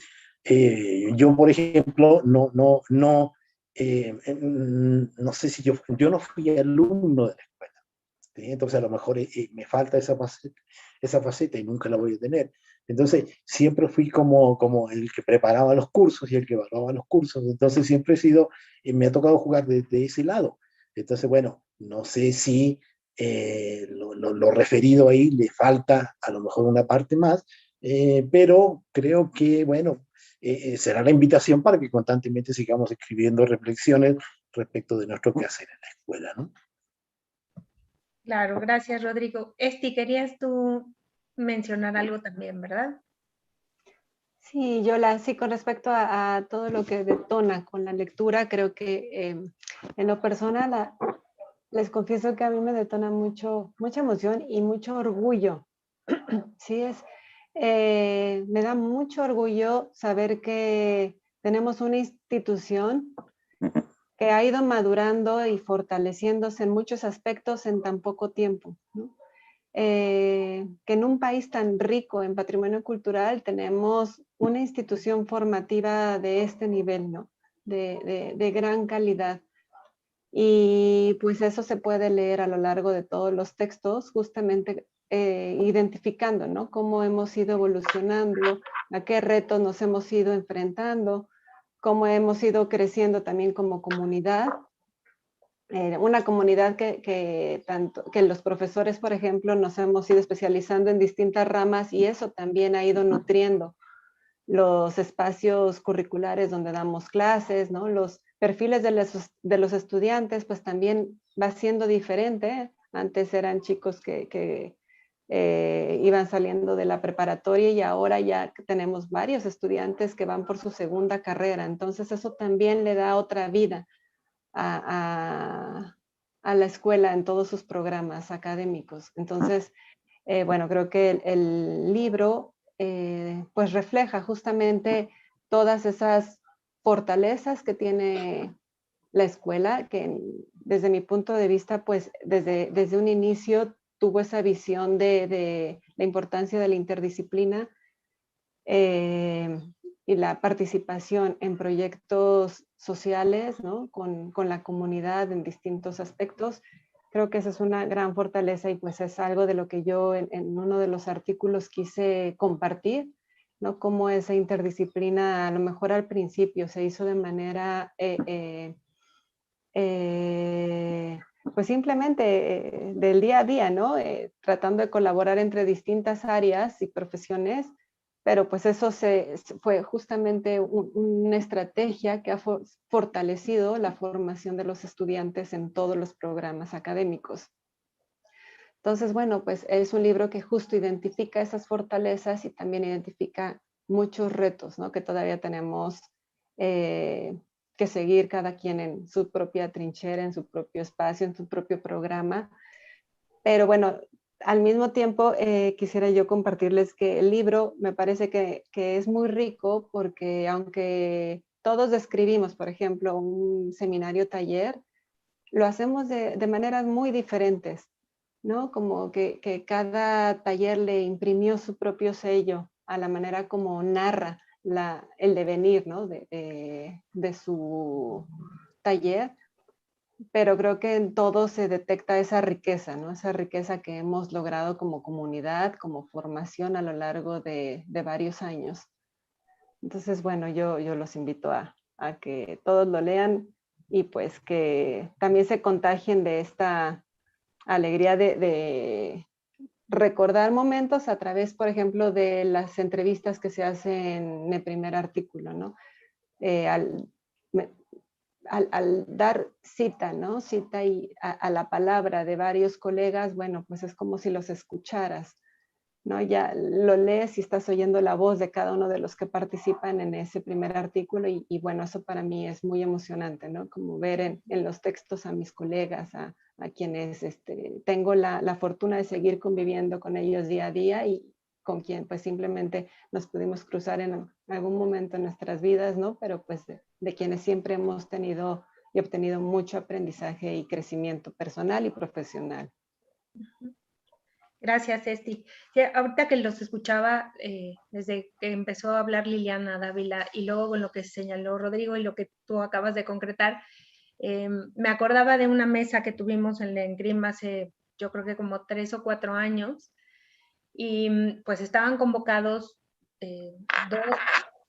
Yo, por ejemplo, no sé si yo no fui alumno de la escuela, ¿sí? Entonces a lo mejor me falta esa faceta y nunca la voy a tener. Entonces siempre fui como el que preparaba los cursos y el que evaluaba los cursos, entonces siempre he sido, me ha tocado jugar desde ese lado. Entonces, bueno, no sé si lo referido ahí le falta a lo mejor una parte más, pero creo que, bueno, será la invitación para que constantemente sigamos escribiendo reflexiones respecto de nuestro quehacer en la escuela, ¿no? Claro, gracias, Rodrigo. Esti, querías tú mencionar algo también, ¿verdad? Sí, sí, con respecto a todo lo que detona con la lectura, creo que en lo personal les confieso que a mí me detona mucha emoción y mucho orgullo. Sí, me da mucho orgullo saber que tenemos una institución que ha ido madurando y fortaleciéndose en muchos aspectos en tan poco tiempo, ¿no? Que en un país tan rico en patrimonio cultural tenemos una institución formativa de este nivel, ¿no? De gran calidad. Y pues eso se puede leer a lo largo de todos los textos, justamente identificando, ¿no? Cómo hemos ido evolucionando, a qué retos nos hemos ido enfrentando, cómo hemos ido creciendo también como comunidad. Una comunidad que los profesores, por ejemplo, nos hemos ido especializando en distintas ramas y eso también ha ido nutriendo los espacios curriculares donde damos clases, ¿no? Los perfiles de los estudiantes, pues también va siendo diferente. Antes eran chicos que iban saliendo de la preparatoria y ahora ya tenemos varios estudiantes que van por su segunda carrera. Entonces eso también le da otra vida a la escuela en todos sus programas académicos. Entonces, bueno, creo que el libro pues refleja justamente todas esas fortalezas que tiene la escuela, que desde mi punto de vista, pues desde un inicio tuvo esa visión de la importancia de la interdisciplina y la participación en proyectos sociales, ¿no? Con la comunidad en distintos aspectos. Creo que esa es una gran fortaleza y pues es algo de lo que yo en uno de los artículos quise compartir, ¿no? Cómo esa interdisciplina a lo mejor al principio se hizo de manera, pues simplemente del día a día, ¿no? Tratando de colaborar entre distintas áreas y profesiones, pero pues eso fue justamente una estrategia que ha fortalecido la formación de los estudiantes en todos los programas académicos. Entonces, bueno, pues es un libro que justo identifica esas fortalezas y también identifica muchos retos, ¿no? Que todavía tenemos que seguir cada quien en su propia trinchera, en su propio espacio, en su propio programa. Pero bueno, al mismo tiempo quisiera yo compartirles que el libro me parece que es muy rico porque aunque todos describimos, por ejemplo, un seminario taller, lo hacemos de maneras muy diferentes, ¿no? Como que cada taller le imprimió su propio sello a la manera como narra el devenir, ¿no? de su taller, pero creo que en todo se detecta esa riqueza, ¿no? Esa riqueza que hemos logrado como comunidad, como formación a lo largo de varios años. Entonces, bueno, yo los invito a que todos lo lean y pues que también se contagien de esta alegría de recordar momentos a través, por ejemplo, de las entrevistas que se hacen en el primer artículo, ¿no? Al dar cita, ¿no? Cita a la palabra de varios colegas, bueno, pues es como si los escucharas, ¿no? Ya lo lees y estás oyendo la voz de cada uno de los que participan en ese primer artículo y bueno, eso para mí es muy emocionante, ¿no? Como ver en los textos a mis colegas, a quienes tengo la fortuna de seguir conviviendo con ellos día a día y con quien pues simplemente nos pudimos cruzar en algún momento en nuestras vidas, ¿no? Pero pues de quienes siempre hemos tenido y obtenido mucho aprendizaje y crecimiento personal y profesional. Gracias, Esti. Ya, ahorita que los escuchaba, desde que empezó a hablar Liliana Dávila y luego con lo que señaló Rodrigo y lo que tú acabas de concretar, me acordaba de una mesa que tuvimos en la ENCRIM hace, yo creo que como 3 o 4 años, y pues estaban convocados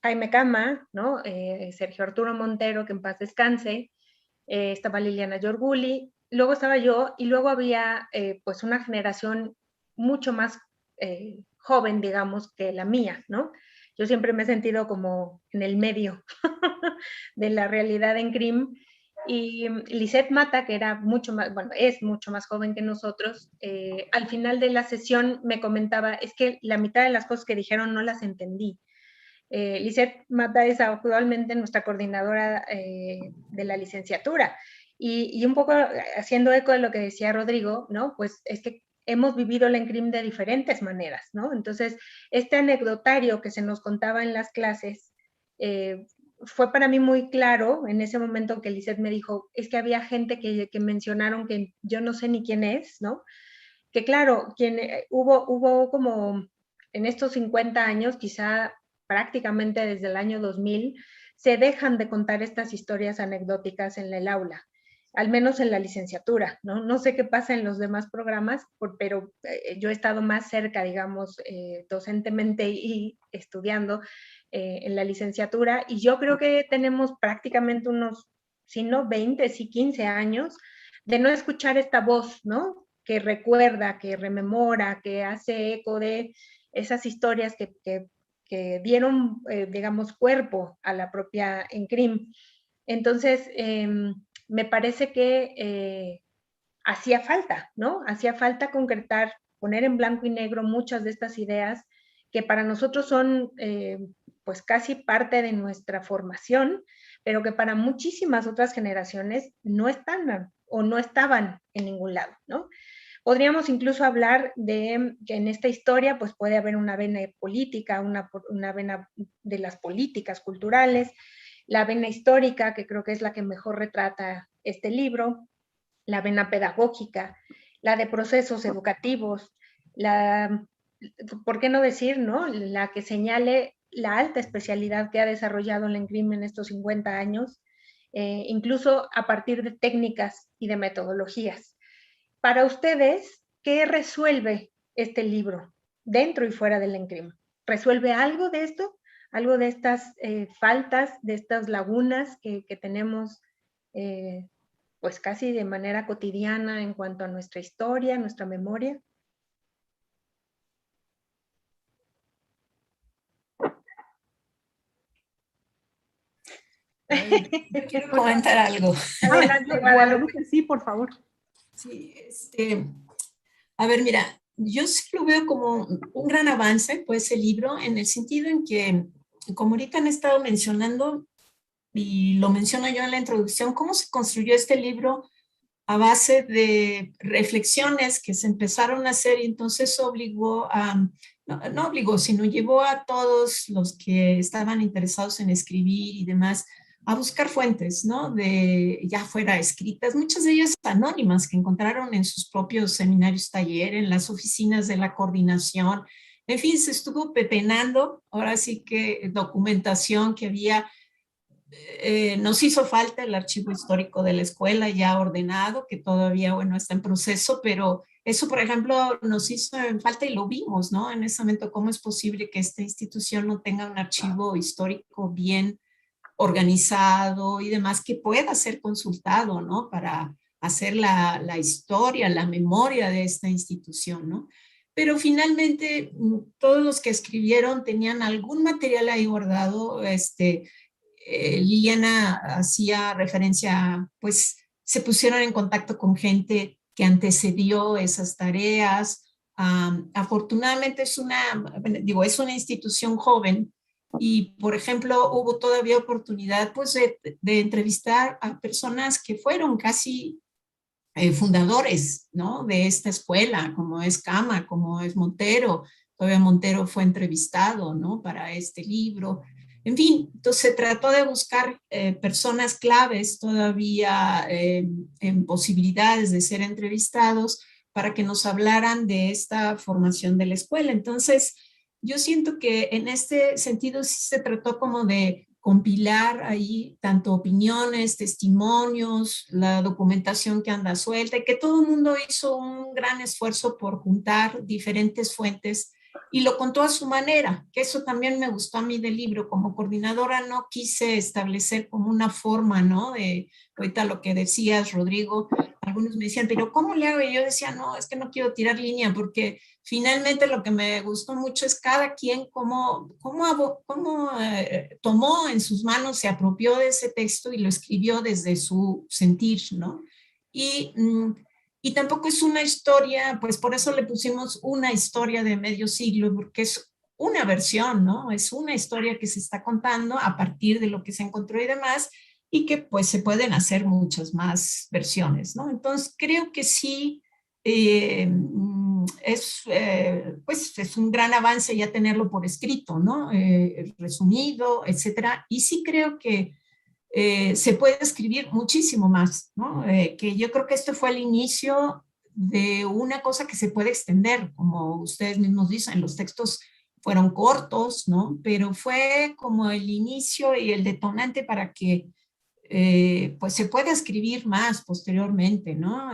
Jaime Cama, ¿no? Sergio Arturo Montero, que en paz descanse, estaba Liliana Yorguli, luego estaba yo, y luego había pues una generación mucho más joven, digamos, que la mía, ¿no? Yo siempre me he sentido como en el medio de la realidad en CRIM, y Lisette Mata, que era mucho más, bueno, es mucho más joven que nosotros, al final de la sesión me comentaba, es que la mitad de las cosas que dijeron no las entendí. Lisette Mata es actualmente nuestra coordinadora de la licenciatura, y un poco haciendo eco de lo que decía Rodrigo, ¿no? Pues es que hemos vivido la ENCRIM de diferentes maneras, ¿no? Entonces, este anecdotario que se nos contaba en las clases fue para mí muy claro en ese momento que Lisette me dijo, es que había gente que mencionaron que yo no sé ni quién es, ¿no? Que claro, hubo como en estos 50 años, quizá prácticamente desde el año 2000, se dejan de contar estas historias anecdóticas en el aula, al menos en la licenciatura, ¿no? No sé qué pasa en los demás programas, pero yo he estado más cerca, digamos, docentemente y estudiando en la licenciatura, y yo creo que tenemos prácticamente unos, si no 20, si 15 años, de no escuchar esta voz, ¿no? Que recuerda, que rememora, que hace eco de esas historias que dieron, digamos, cuerpo a la propia ENCRIM. Entonces, me parece que hacía falta, ¿no? Hacía falta concretar, poner en blanco y negro muchas de estas ideas que para nosotros son pues casi parte de nuestra formación, pero que para muchísimas otras generaciones no están o no estaban en ningún lado, ¿no? Podríamos incluso hablar de que en esta historia pues puede haber una vena política, una vena de las políticas culturales, la vena histórica, que creo que es la que mejor retrata este libro, la vena pedagógica, la de procesos educativos, ¿por qué no decir, no? La que señale la alta especialidad que ha desarrollado la ENCRIM en estos 50 años, incluso a partir de técnicas y de metodologías. Para ustedes, ¿qué resuelve este libro dentro y fuera del ENCRIM? ¿Resuelve algo de esto? ¿Algo de estas faltas, de estas lagunas que tenemos pues casi de manera cotidiana en cuanto a nuestra historia, nuestra memoria? Quiero comentar algo. Adelante, Guadalupe. Sí, por favor. Sí, a ver, mira, yo sí lo veo como un gran avance, pues, el libro, en el sentido en que, como ahorita han estado mencionando, y lo menciono yo en la introducción, cómo se construyó este libro a base de reflexiones que se empezaron a hacer, y entonces obligó a, no obligó, sino llevó a todos los que estaban interesados en escribir y demás, a buscar fuentes, ¿no? De ya fuera escritas, muchas de ellas anónimas, que encontraron en sus propios seminarios taller, en las oficinas de la coordinación, En fin, se estuvo pepenando, ahora sí que documentación que había, nos hizo falta el archivo histórico de la escuela ya ordenado, que todavía, bueno, está en proceso, pero eso, por ejemplo, nos hizo falta y lo vimos, ¿no? En ese momento, ¿cómo es posible que esta institución no tenga un archivo histórico bien organizado y demás que pueda ser consultado, ¿no? Para hacer la historia, la memoria de esta institución, ¿no? Pero finalmente todos los que escribieron tenían algún material ahí guardado. Liliana hacía referencia, pues se pusieron en contacto con gente que antecedió esas tareas. Afortunadamente es es una institución joven y, por ejemplo, hubo todavía oportunidad pues de entrevistar a personas que fueron casi fundadores, ¿no? De esta escuela, como es Cama, como es Montero. Todavía Montero fue entrevistado, ¿no? Para este libro. En fin, entonces se trató de buscar personas claves todavía en posibilidades de ser entrevistados para que nos hablaran de esta formación de la escuela. Entonces, yo siento que en este sentido sí se trató como de compilar ahí tanto opiniones, testimonios, la documentación que anda suelta, y que todo el mundo hizo un gran esfuerzo por juntar diferentes fuentes y lo contó a su manera, que eso también me gustó a mí del libro. Como coordinadora no quise establecer como una forma, ¿no? De ahorita lo que decías, Rodrigo, algunos me decían, pero ¿cómo le hago? Y yo decía, no, es que no quiero tirar línea, porque finalmente lo que me gustó mucho es cada quien cómo tomó en sus manos, se apropió de ese texto y lo escribió desde su sentir, ¿no? Y, y tampoco es una historia, pues por eso le pusimos una historia de medio siglo, porque es una versión, ¿no? Es una historia que se está contando a partir de lo que se encontró y demás, y que pues se pueden hacer muchas más versiones, ¿no? Entonces creo que sí, pues es un gran avance ya tenerlo por escrito, ¿no? Resumido, etcétera. Y sí creo que se puede escribir muchísimo más, ¿no? Que yo creo que esto fue el inicio de una cosa que se puede extender, como ustedes mismos dicen, los textos fueron cortos, ¿no? Pero fue como el inicio y el detonante para que pues se puede escribir más posteriormente, ¿no?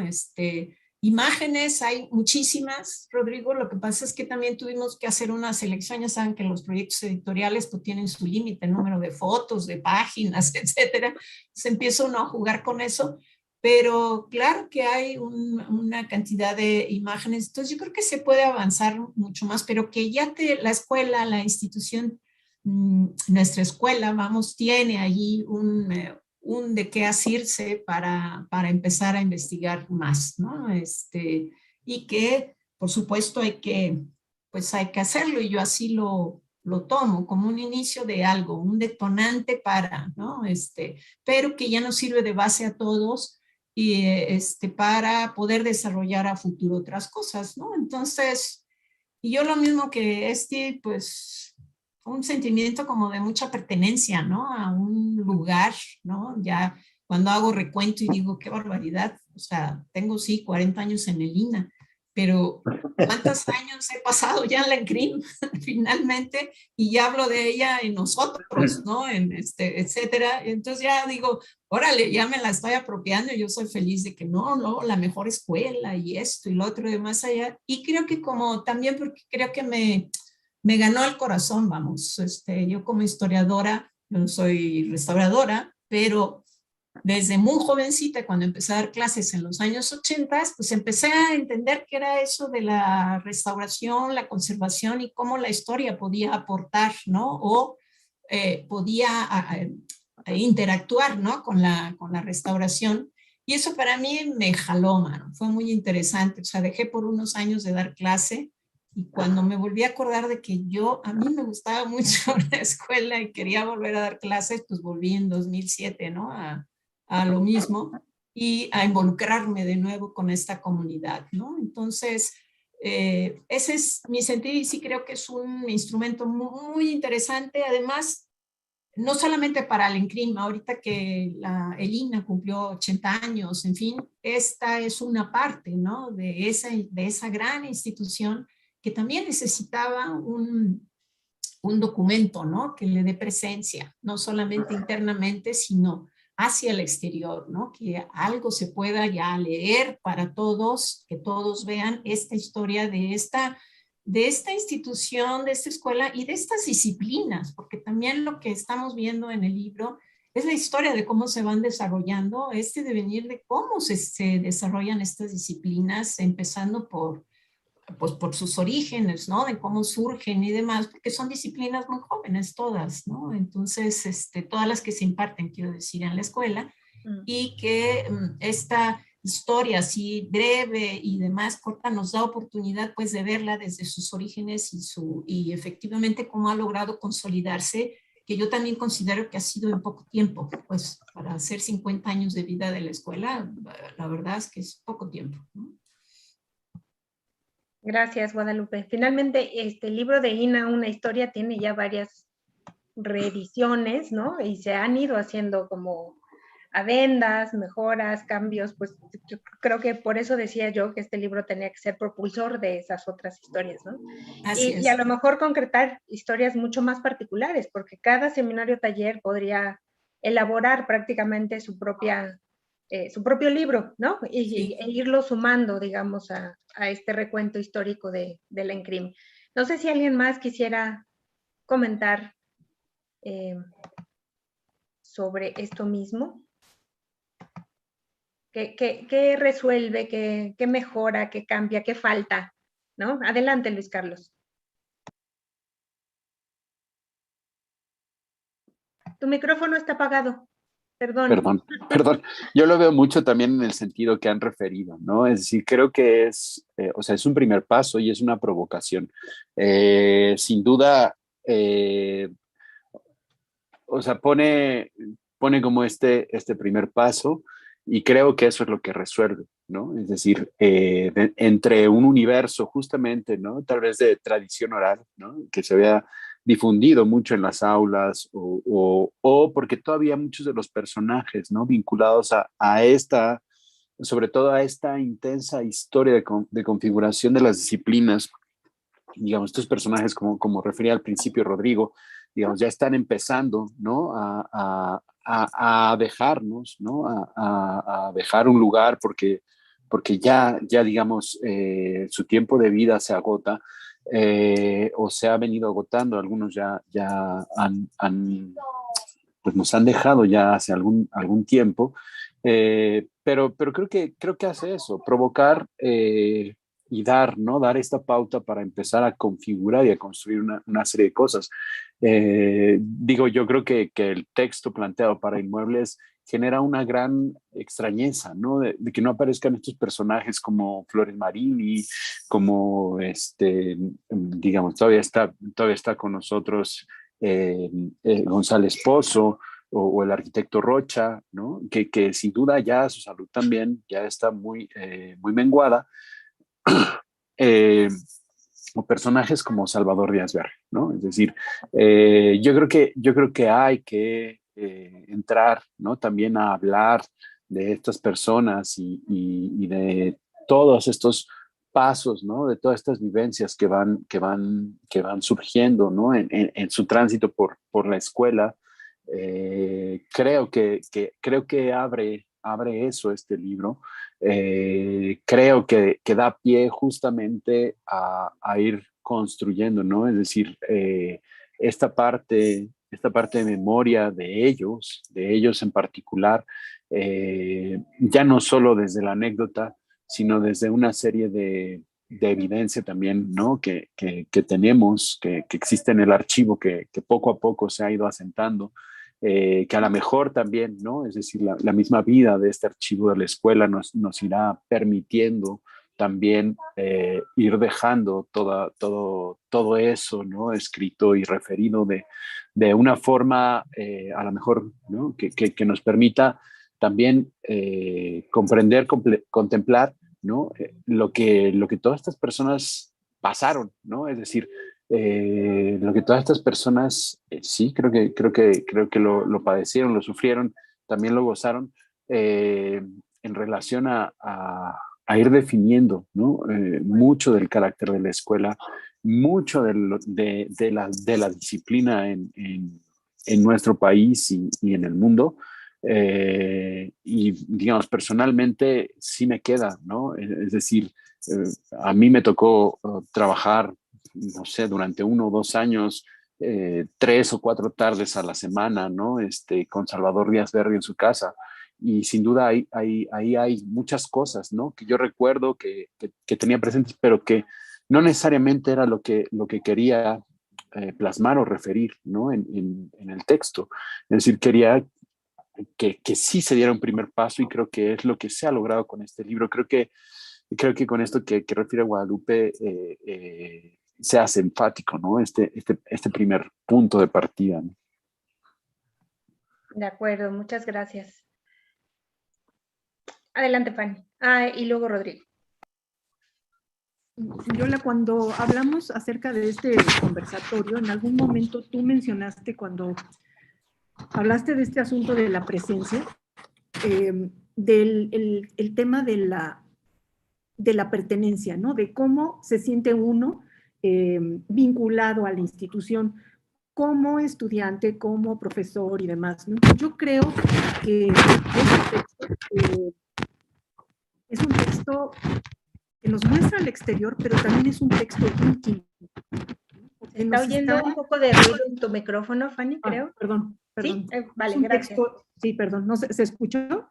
Imágenes hay muchísimas, Rodrigo. Lo que pasa es que también tuvimos que hacer una selección. Ya saben que los proyectos editoriales pues tienen su límite, el número de fotos, de páginas, etcétera. Se empieza uno a jugar con eso, pero claro que hay una cantidad de imágenes. Entonces yo creo que se puede avanzar mucho más, pero que ya la escuela, la institución, nuestra escuela, vamos, tiene allí un de qué asirse para empezar a investigar más, ¿no? Y que, por supuesto, pues hay que hacerlo, y yo así lo tomo como un inicio de algo, un detonante para, ¿no? Pero que ya nos sirve de base a todos y para poder desarrollar a futuro otras cosas, ¿no? Entonces, y yo lo mismo que pues un sentimiento como de mucha pertenencia, ¿no? A un lugar, ¿no? Ya cuando hago recuento y digo, qué barbaridad, o sea, tengo sí 40 años en el INA, pero ¿cuántos años he pasado ya en la ENCRIM finalmente? Y ya hablo de ella en nosotros, ¿no? Etcétera. Entonces ya digo, órale, ya me la estoy apropiando y yo soy feliz de que no, la mejor escuela y esto y lo otro y de más allá. Y creo que como también porque creo que me ganó el corazón, vamos. Yo como historiadora, yo no soy restauradora, pero desde muy jovencita, cuando empecé a dar clases en los años 80, pues empecé a entender qué era eso de la restauración, la conservación y cómo la historia podía aportar, ¿no? O podía interactuar, ¿no? Con la restauración. Y eso para mí me jaló, mano. Fue muy interesante. O sea, dejé por unos años de dar clase. Y cuando me volví a acordar de que a mí me gustaba mucho la escuela y quería volver a dar clases, pues volví en 2007, ¿no? A lo mismo y a involucrarme de nuevo con esta comunidad, ¿no? Entonces, ese es mi sentido y sí creo que es un instrumento muy, muy interesante. Además, no solamente para el ENCRIM, ahorita que el INA cumplió 80 años, en fin, esta es una parte, ¿no? De esa gran institución que también necesitaba un documento, ¿no? Que le dé presencia, no solamente internamente, sino hacia el exterior, ¿no? Que algo se pueda ya leer para todos, que todos vean esta historia de esta institución, de esta escuela y de estas disciplinas, porque también lo que estamos viendo en el libro es la historia de cómo se van desarrollando, este devenir de cómo se desarrollan estas disciplinas, empezando por sus orígenes, ¿no? De cómo surgen y demás, porque son disciplinas muy jóvenes todas, ¿no? Entonces, todas las que se imparten, quiero decir, en la escuela, y que esta historia así breve y demás corta nos da oportunidad pues de verla desde sus orígenes y efectivamente cómo ha logrado consolidarse, que yo también considero que ha sido en poco tiempo, pues para hacer 50 años de vida de la escuela, la verdad es que es poco tiempo, ¿no? Gracias, Guadalupe. Finalmente, este libro de Ina, una historia, tiene ya varias reediciones, ¿no? Y se han ido haciendo como adendas, mejoras, cambios, pues yo creo que por eso decía yo que este libro tenía que ser propulsor de esas otras historias, ¿no? Y a lo mejor concretar historias mucho más particulares, porque cada seminario taller podría elaborar prácticamente su propio libro, ¿no? Sí. E irlo sumando, digamos, a este recuento histórico de la ENCRIM. No sé si alguien más quisiera comentar sobre esto mismo. ¿Qué resuelve, qué mejora, qué cambia, qué falta? ¿No? Adelante, Luis Carlos. Tu micrófono está apagado. Perdón. Perdón. Yo lo veo mucho también en el sentido que han referido, ¿no? Es decir, creo que es un primer paso y es una provocación. Sin duda, pone como este primer paso y creo que eso es lo que resuelve, ¿no? Es decir, entre un universo justamente, ¿no? Tal vez de tradición oral, ¿no? Que se vea difundido mucho en las aulas o porque todavía muchos de los personajes, ¿no? Vinculados a esta, sobre todo a esta intensa historia de configuración de las disciplinas, digamos, estos personajes, como refería al principio Rodrigo, digamos, ya están empezando, ¿no? A dejarnos, ¿no? A dejar un lugar porque ya digamos, su tiempo de vida se agota o se ha venido agotando. Algunos ya pues nos han dejado ya hace algún tiempo, pero creo que hace eso, provocar y ¿no? Dar esta pauta para empezar a configurar y a construir una serie de cosas. Yo creo que el texto planteado para Inmuebles genera una gran extrañeza, ¿no? De que no aparezcan estos personajes como Flores Marini, como digamos, todavía está con nosotros González Pozo o el arquitecto Rocha, ¿no? Que sin duda ya su salud también ya está muy menguada. O personajes como Salvador Díaz Verre, ¿no? Es decir, yo creo que hay que entrar, ¿no? También a hablar de estas personas y de todos estos pasos, ¿no? De todas estas vivencias que van surgiendo, ¿no? En su tránsito por la escuela. Creo que abre eso este libro. Creo que da pie justamente a ir construyendo, ¿no? Es decir, esta parte de memoria de ellos en particular, ya no solo desde la anécdota, sino desde una serie de evidencia también, ¿no? Que tenemos, que existe en el archivo, que poco a poco se ha ido asentando. Que a lo mejor también, ¿no? Es decir, la misma vida de este archivo de la escuela nos irá permitiendo también ir dejando todo eso, ¿no? Escrito y referido de una forma, a lo mejor, ¿no? Que nos permita también comprender, contemplar, ¿no? Lo que todas estas personas pasaron, ¿no? Es decir, lo que todas estas personas sí, creo que lo padecieron, lo sufrieron, también lo gozaron en relación a a ir definiendo, ¿no? Mucho del carácter de la escuela, mucho de la disciplina en nuestro país y en el mundo. Y digamos, personalmente sí me queda, ¿no? Es decir, a mí me tocó trabajar, no sé, durante 1 o 2 años, 3 o 4 tardes a la semana, ¿no? Con Salvador Díaz Verdi en su casa. Y sin duda ahí hay muchas cosas, ¿no? Que yo recuerdo que tenía presentes, pero que no necesariamente era lo que quería plasmar o referir, ¿no? En el texto. Es decir, quería que sí se diera un primer paso, y creo que es lo que se ha logrado con este libro. Creo que con esto que refiere a Guadalupe se hace enfático, ¿no? Este primer punto de partida, ¿no? De acuerdo, muchas gracias. Adelante, Fanny. Y luego Rodrigo. Yola, cuando hablamos acerca de este conversatorio, en algún momento tú mencionaste, cuando hablaste de este asunto de la presencia, el tema de la pertenencia, ¿no? De cómo se siente uno vinculado a la institución como estudiante, como profesor y demás, ¿no? Yo creo que es un texto que nos muestra al exterior, pero también es un texto íntimo. Se está oyendo un poco de ruido en tu micrófono, Fanny, creo. Perdón. Sí, vale, es un gracias. Texto, sí, perdón, no ¿se escuchó?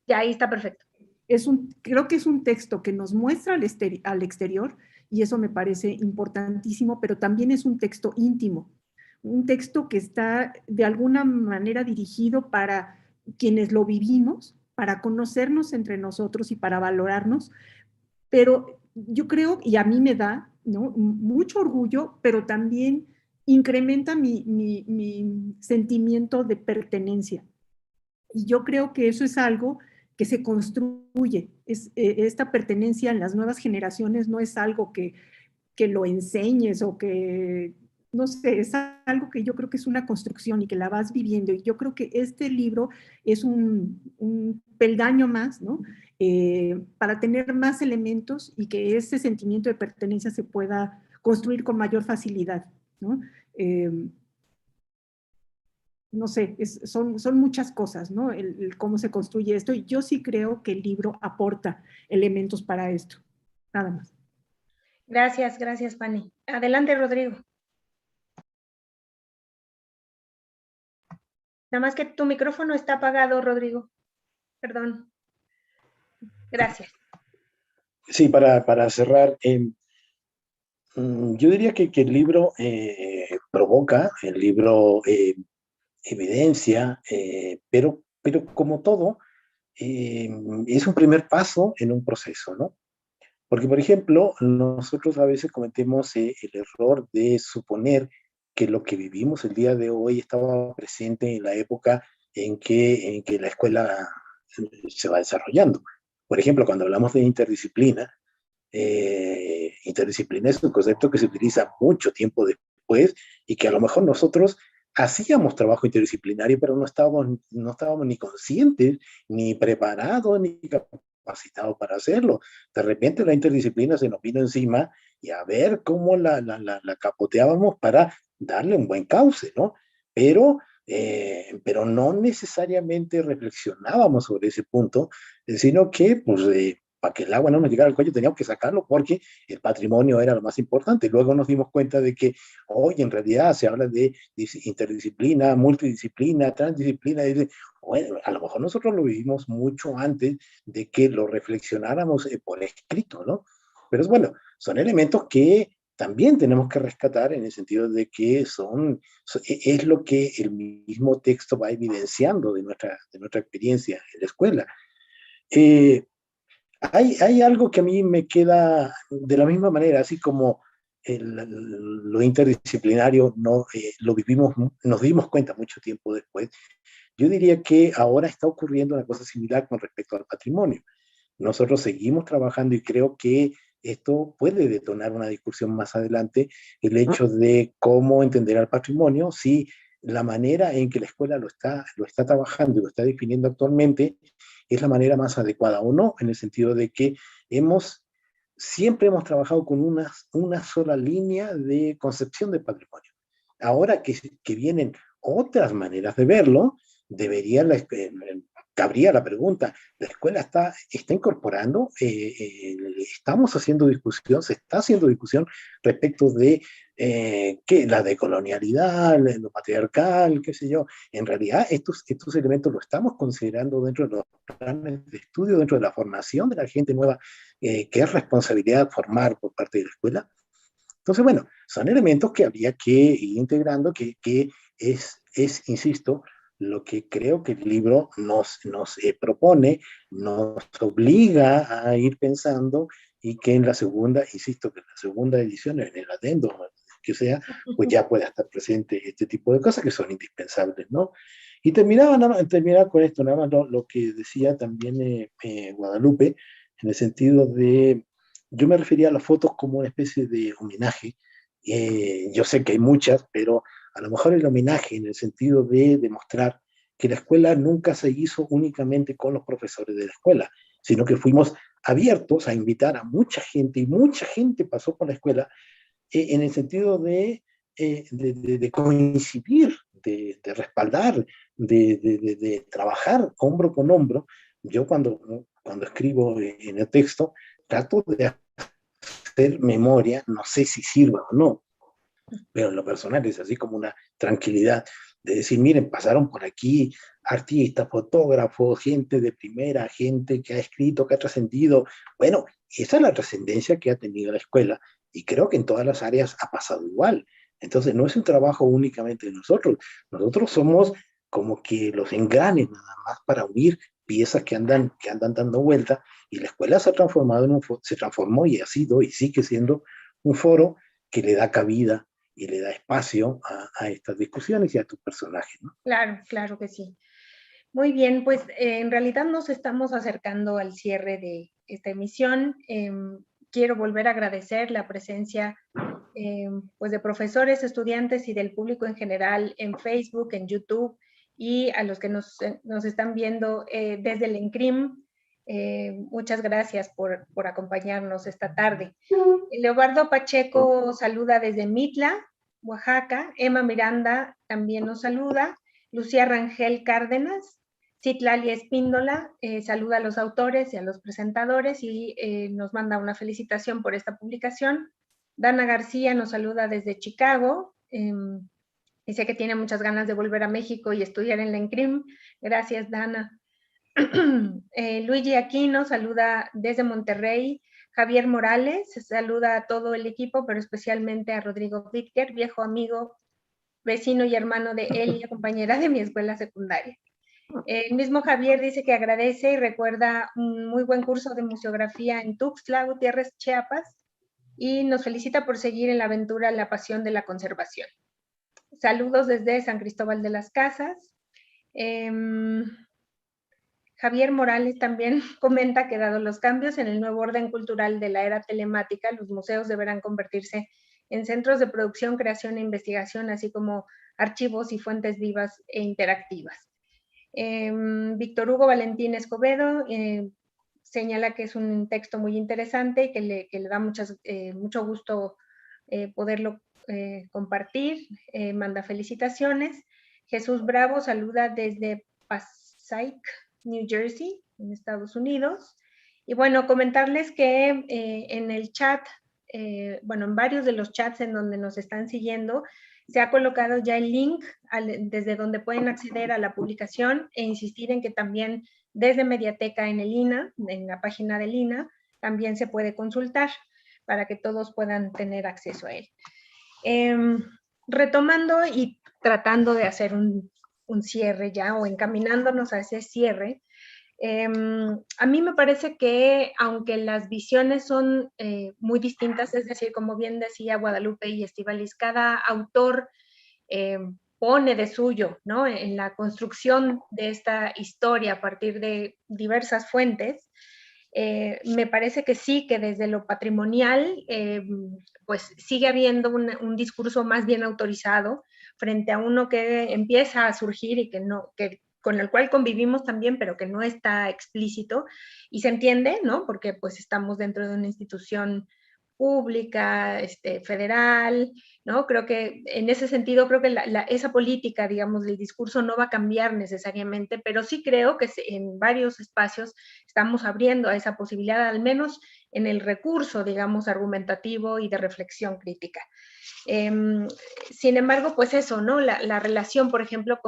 Ya, ahí está perfecto. Creo que es un texto que nos muestra al exterior, y eso me parece importantísimo, pero también es un texto íntimo, un texto que está de alguna manera dirigido para quienes lo vivimos, para conocernos entre nosotros y para valorarnos, pero yo creo, y a mí me da, ¿no?, mucho orgullo, pero también incrementa mi sentimiento de pertenencia. Y yo creo que eso es algo que se construye. Esta pertenencia en las nuevas generaciones no es algo que lo enseñes o que, no sé, es algo que yo creo que es una construcción y que la vas viviendo. Y yo creo que este libro es un peldaño más, ¿no? Para tener más elementos y que ese sentimiento de pertenencia se pueda construir con mayor facilidad, ¿no? No sé, son muchas cosas, ¿no? El cómo se construye esto, y yo sí creo que el libro aporta elementos para esto. Nada más. Gracias, Fanny. Adelante, Rodrigo. Nada más que tu micrófono está apagado, Rodrigo. Perdón. Gracias. Sí, para cerrar, yo diría que el libro provoca, el libro evidencia, pero como todo, es un primer paso en un proceso, ¿no? Porque, por ejemplo, nosotros a veces cometemos el error de suponer que lo que vivimos el día de hoy estaba presente en la época en que la escuela se va desarrollando. Por ejemplo, cuando hablamos de interdisciplina, interdisciplina es un concepto que se utiliza mucho tiempo después, y que a lo mejor nosotros hacíamos trabajo interdisciplinario, pero no estábamos ni conscientes, ni preparados, ni capacitados para hacerlo. De repente la interdisciplina se nos vino encima, y a ver cómo la capoteábamos para darle un buen cauce, ¿no? Pero no necesariamente reflexionábamos sobre ese punto, sino que, pues, para que el agua no nos llegara al cuello teníamos que sacarlo, porque el patrimonio era lo más importante. Luego nos dimos cuenta de que hoy en realidad se habla de interdisciplina, multidisciplina, transdisciplina. Bueno, a lo mejor nosotros lo vivimos mucho antes de que lo reflexionáramos por escrito, ¿no? Pero bueno, son elementos que también tenemos que rescatar, en el sentido de que es lo que el mismo texto va evidenciando de nuestra experiencia en la escuela. Hay algo que a mí me queda de la misma manera, así como lo interdisciplinario lo vivimos, nos dimos cuenta mucho tiempo después. Yo diría que ahora está ocurriendo una cosa similar con respecto al patrimonio. Nosotros seguimos trabajando, y creo que esto puede detonar una discusión más adelante, el hecho de cómo entender al patrimonio, si la manera en que la escuela lo está trabajando y lo está definiendo actualmente es la manera más adecuada o no, en el sentido de que siempre hemos trabajado con una sola línea de concepción de patrimonio. Ahora que vienen otras maneras de verlo, cabría la pregunta, ¿la escuela está incorporando? ¿Estamos haciendo discusión? ¿Se está haciendo discusión respecto de la decolonialidad, lo patriarcal, qué sé yo? En realidad, estos elementos los estamos considerando dentro de los planes de estudio, dentro de la formación de la gente nueva, que es responsabilidad formar por parte de la escuela. Entonces, bueno, son elementos que habría que ir integrando, que insisto, lo que creo que el libro nos propone, nos obliga a ir pensando, y que en la segunda, insisto, que en la segunda edición, en el adendo, que sea, pues ya pueda estar presente este tipo de cosas que son indispensables, ¿no? Y terminaba con esto, nada más lo que decía también Guadalupe, en el sentido de, yo me refería a las fotos como una especie de homenaje. Yo sé que hay muchas, pero a lo mejor el homenaje en el sentido de demostrar que la escuela nunca se hizo únicamente con los profesores de la escuela, sino que fuimos abiertos a invitar a mucha gente, y mucha gente pasó por la escuela, en el sentido de coincidir, de respaldar, de trabajar hombro con hombro. Yo cuando escribo en el texto, trato de hacer memoria, no sé si sirva o no, pero en lo personal es así como una tranquilidad de decir, miren, pasaron por aquí artistas, fotógrafos, gente de primera, gente que ha escrito, que ha trascendido. Bueno, esa es la trascendencia que ha tenido la escuela, y creo que en todas las áreas ha pasado igual. Entonces no es un trabajo únicamente de nosotros somos como que los engranes nada más para unir piezas que andan dando vuelta, y la escuela se ha transformado se transformó y ha sido y sigue siendo un foro que le da cabida y le da espacio a estas discusiones y a tus personajes, ¿no? Claro, claro que sí. Muy bien, pues en realidad nos estamos acercando al cierre de esta emisión. Quiero volver a agradecer la presencia pues de profesores, estudiantes y del público en general en Facebook, en YouTube, y a los que nos están viendo desde el ENCRIM. Muchas gracias por acompañarnos esta tarde. Leobardo Pacheco saluda desde Mitla, Oaxaca. Emma Miranda también nos saluda. Lucía Rangel Cárdenas. Citlali Espíndola saluda a los autores y a los presentadores y nos manda una felicitación por esta publicación. Dana García nos saluda desde Chicago. Dice que tiene muchas ganas de volver a México y estudiar en la ENCRIM. Gracias, Dana. Luigi Aquino saluda desde Monterrey. Javier Morales saluda a todo el equipo, pero especialmente a Rodrigo Whitker, viejo amigo, vecino y hermano de Elia, compañera de mi escuela secundaria. El mismo Javier dice que agradece y recuerda un muy buen curso de museografía en Tuxtla Gutiérrez, Chiapas, y nos felicita por seguir en la aventura La Pasión de la Conservación. Saludos desde San Cristóbal de las Casas. Javier Morales también comenta que dado los cambios en el nuevo orden cultural de la era telemática, los museos deberán convertirse en centros de producción, creación e investigación, así como archivos y fuentes vivas e interactivas. Víctor Hugo Valentín Escobedo señala que es un texto muy interesante y que le da mucho gusto poderlo compartir. Manda felicitaciones. Jesús Bravo saluda desde Passaic, New Jersey, en Estados Unidos. Y bueno, comentarles que en el chat, en varios de los chats en donde nos están siguiendo, se ha colocado ya el link desde donde pueden acceder a la publicación, e insistir en que también desde Mediateca en el INA, en la página del INA, también se puede consultar para que todos puedan tener acceso a él. Retomando y tratando de hacer un cierre ya, o encaminándonos a ese cierre, a mí me parece que aunque las visiones son muy distintas, es decir, como bien decía Guadalupe y Estíbaliz, cada autor pone de suyo, ¿no?, en la construcción de esta historia a partir de diversas fuentes. Me parece que sí, que desde lo patrimonial, pues sigue habiendo un discurso más bien autorizado frente a uno que empieza a surgir y que con el cual convivimos también, pero que no está explícito, y se entiende, ¿no? Porque pues estamos dentro de una institución pública, federal, ¿no? Creo que en ese sentido, creo que esa política, digamos, del discurso no va a cambiar necesariamente, pero sí creo que en varios espacios estamos abriendo a esa posibilidad, al menos en el recurso, digamos, argumentativo y de reflexión crítica. Sin embargo, pues eso, ¿no? La relación, por ejemplo,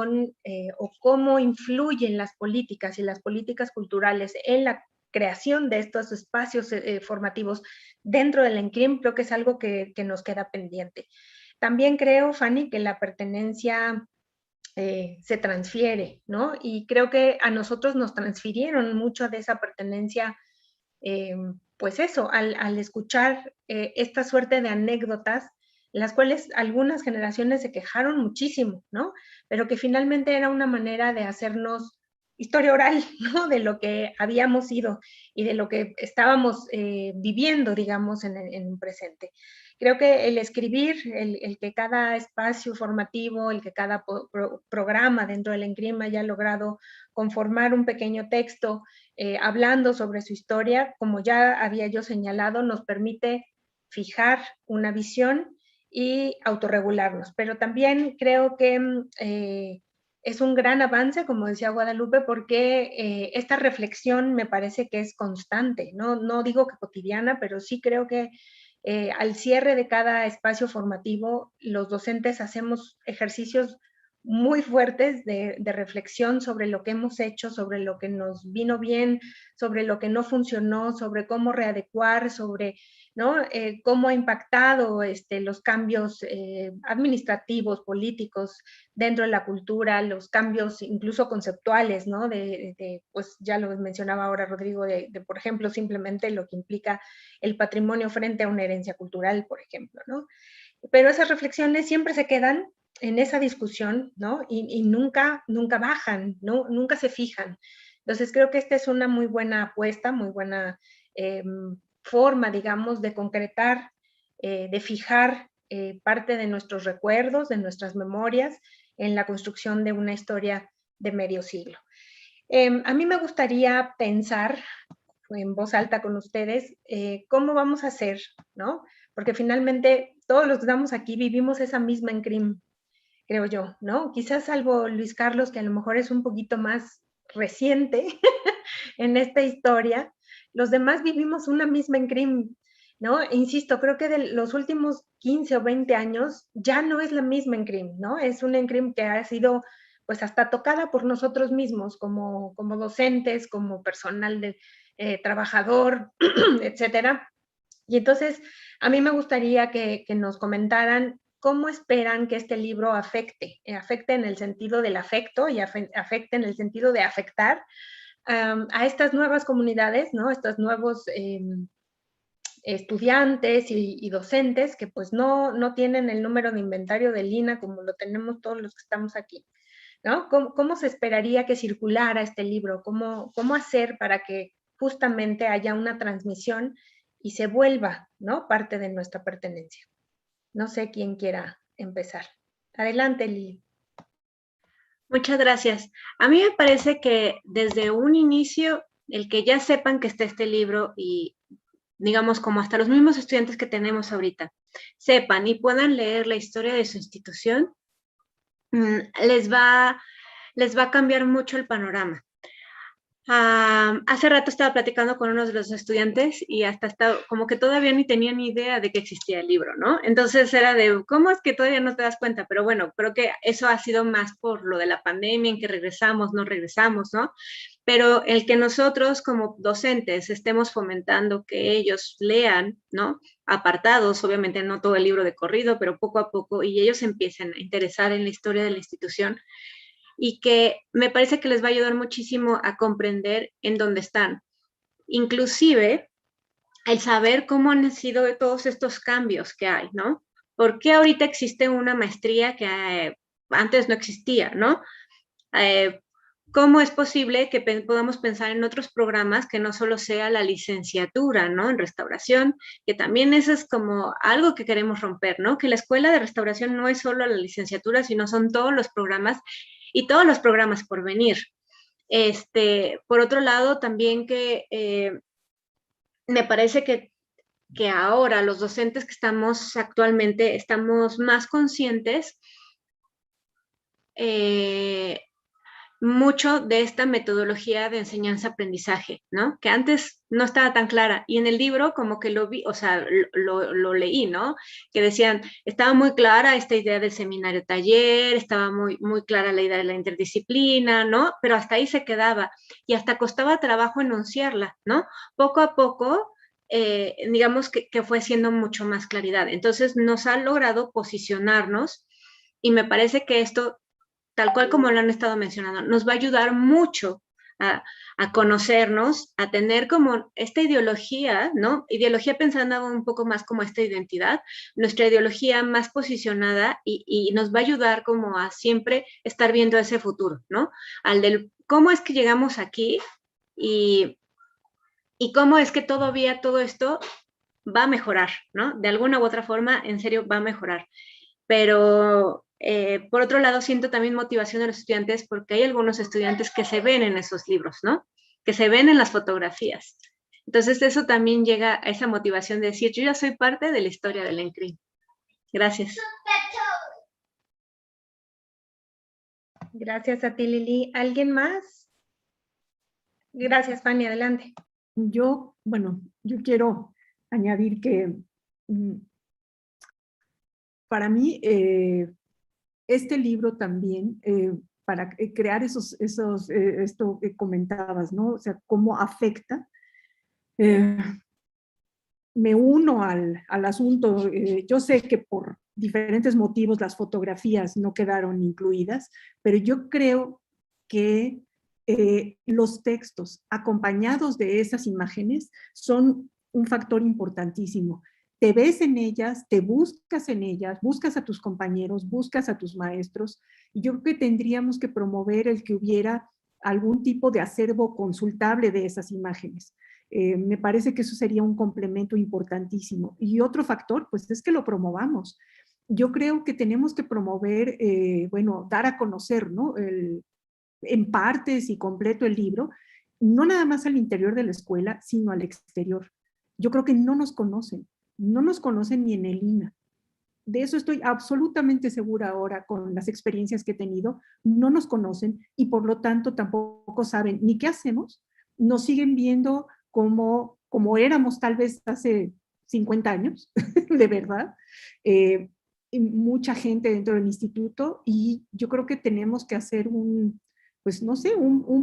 o cómo influyen las políticas y las políticas culturales en la creación de estos espacios formativos dentro del ENCRIM, creo que es algo que nos queda pendiente. También creo, Fanny, que la pertenencia se transfiere, ¿no? Y creo que a nosotros nos transfirieron mucho de esa pertenencia, pues eso, al escuchar esta suerte de anécdotas, las cuales algunas generaciones se quejaron muchísimo, ¿no? Pero que finalmente era una manera de hacernos historia oral, ¿no? De lo que habíamos sido y de lo que estábamos viviendo, digamos, en un presente. Creo que el escribir, el que cada espacio formativo, el que cada programa dentro del ENCRIM haya logrado conformar un pequeño texto hablando sobre su historia, como ya había yo señalado, nos permite fijar una visión y autorregularnos. Pero también creo que es un gran avance, como decía Guadalupe, porque esta reflexión me parece que es constante, no digo que cotidiana, pero sí creo que al cierre de cada espacio formativo, los docentes hacemos ejercicios muy fuertes de reflexión sobre lo que hemos hecho, sobre lo que nos vino bien, sobre lo que no funcionó, sobre cómo readecuar, sobre, ¿no? Cómo ha impactado los cambios administrativos, políticos dentro de la cultura, los cambios incluso conceptuales, ¿no? Pues ya lo mencionaba ahora Rodrigo, por ejemplo, simplemente lo que implica el patrimonio frente a una herencia cultural, por ejemplo, ¿no? Pero esas reflexiones siempre se quedan en esa discusión, ¿no? Y nunca bajan, ¿no? Nunca se fijan. Entonces creo que esta es una muy buena apuesta, muy buena forma, digamos, de concretar, de fijar parte de nuestros recuerdos, de nuestras memorias, en la construcción de una historia de medio siglo. A mí me gustaría pensar en voz alta con ustedes cómo vamos a hacer, ¿no? Porque finalmente todos los que estamos aquí vivimos esa misma ENCRIM, creo yo, ¿no? Quizás salvo Luis Carlos, que a lo mejor es un poquito más reciente en esta historia, los demás vivimos una misma ENCRIM, ¿no? E insisto, creo que de los últimos 15 o 20 años ya no es la misma ENCRIM, ¿no? Es una ENCRIM que ha sido pues hasta tocada por nosotros mismos, como docentes, como personal trabajador, etcétera. Y entonces, a mí me gustaría que nos comentaran cómo esperan que este libro afecte en el sentido del afecto y afecte en el sentido de afectar a estas nuevas comunidades, ¿no? Estos nuevos estudiantes y docentes que pues no tienen el número de inventario del INAH como lo tenemos todos los que estamos aquí, ¿no? ¿Cómo se esperaría que circulara este libro? ¿Cómo hacer para que justamente haya una transmisión y se vuelva, ¿no? Parte de nuestra pertenencia? No sé quién quiera empezar. Adelante, Lili. Muchas gracias. A mí me parece que desde un inicio, el que ya sepan que está este libro y digamos como hasta los mismos estudiantes que tenemos ahorita, sepan y puedan leer la historia de su institución, les va a cambiar mucho el panorama. Hace rato estaba platicando con uno de los estudiantes y hasta como que todavía ni tenían ni idea de que existía el libro, ¿no? Entonces era de, ¿cómo es que todavía no te das cuenta? Pero bueno, creo que eso ha sido más por lo de la pandemia, en que regresamos, no regresamos, ¿no? Pero el que nosotros como docentes estemos fomentando que ellos lean, ¿no? Apartados, obviamente no todo el libro de corrido, pero poco a poco, y ellos empiecen a interesar en la historia de la institución, y que me parece que les va a ayudar muchísimo a comprender en dónde están. Inclusive, el saber cómo han sido todos estos cambios que hay, ¿no? ¿Por qué ahorita existe una maestría que antes no existía, ¿no? ¿Cómo es posible que podamos pensar en otros programas que no solo sea la licenciatura, ¿no? En restauración, que también eso es como algo que queremos romper, ¿no? Que la escuela de restauración no es solo la licenciatura, sino son todos los programas y todos los programas por venir. Por otro lado, también que me parece que ahora los docentes que estamos actualmente estamos más conscientes mucho de esta metodología de enseñanza-aprendizaje, ¿no? Que antes no estaba tan clara, y en el libro como que lo vi, o sea, lo leí, ¿no? Que decían, estaba muy clara esta idea del seminario-taller, estaba muy, muy clara la idea de la interdisciplina, ¿no? Pero hasta ahí se quedaba, y hasta costaba trabajo enunciarla, ¿no? Poco a poco, digamos que fue siendo mucho más claridad. Entonces nos ha logrado posicionarnos, y me parece que esto, tal cual como lo han estado mencionando, nos va a ayudar mucho a conocernos, a tener como esta ideología, ¿no? Ideología pensando un poco más como esta identidad, nuestra ideología más posicionada, y nos va a ayudar como a siempre estar viendo ese futuro, ¿no? Al del cómo es que llegamos aquí y cómo es que todavía todo esto va a mejorar, ¿no? De alguna u otra forma, en serio, va a mejorar. Pero por otro lado, siento también motivación de los estudiantes, porque hay algunos estudiantes que se ven en esos libros, ¿no? Que se ven en las fotografías. Entonces eso también llega a esa motivación de decir, yo ya soy parte de la historia del ENCRIM. Gracias. Gracias a ti, Lili. ¿Alguien más? Gracias, Fanny, adelante. Yo quiero añadir que para mí este libro también, para crear esto que comentabas, ¿no? O sea, cómo afecta. Me uno al asunto. Yo sé que por diferentes motivos las fotografías no quedaron incluidas, pero yo creo que los textos acompañados de esas imágenes son un factor importantísimo. Te ves en ellas, te buscas en ellas, buscas a tus compañeros, buscas a tus maestros, y yo creo que tendríamos que promover el que hubiera algún tipo de acervo consultable de esas imágenes. Me parece que eso sería un complemento importantísimo. Y otro factor, pues es que lo promovamos. Yo creo que tenemos que promover, dar a conocer, ¿no? En partes y completo el libro, no nada más al interior de la escuela, sino al exterior. Yo creo que no nos conocen ni en el INA. De eso estoy absolutamente segura ahora con las experiencias que he tenido. No nos conocen y por lo tanto tampoco saben ni qué hacemos. Nos siguen viendo como éramos tal vez hace 50 años, de verdad. Mucha gente dentro del instituto, y yo creo que tenemos que hacer un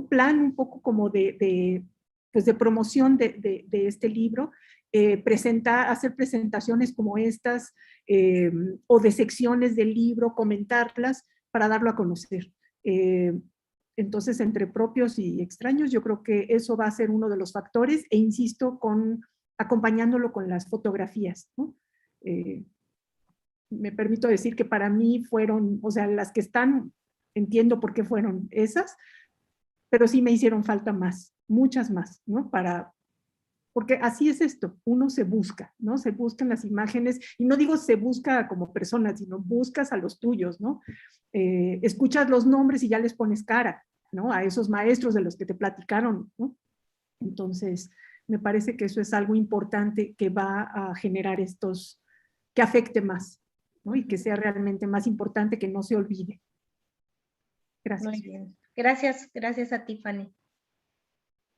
plan un poco como de promoción de este libro, hacer presentaciones como estas, o de secciones del libro, comentarlas para darlo a conocer. Entonces, entre propios y extraños, yo creo que eso va a ser uno de los factores, e insisto, acompañándolo con las fotografías, ¿no? Me permito decir que para mí fueron, o sea, las que están, entiendo por qué fueron esas, pero sí me hicieron falta más, muchas más, ¿no? Porque así es esto, uno se busca, ¿no? Se buscan las imágenes, y no digo se busca como personas, sino buscas a los tuyos, ¿no? Escuchas los nombres y ya les pones cara, ¿no? A esos maestros de los que te platicaron, ¿no? Entonces, me parece que eso es algo importante que va a generar que afecte más, ¿no? Y que sea realmente más importante, que no se olvide. Gracias. Muy bien. Gracias a ti, Fanny.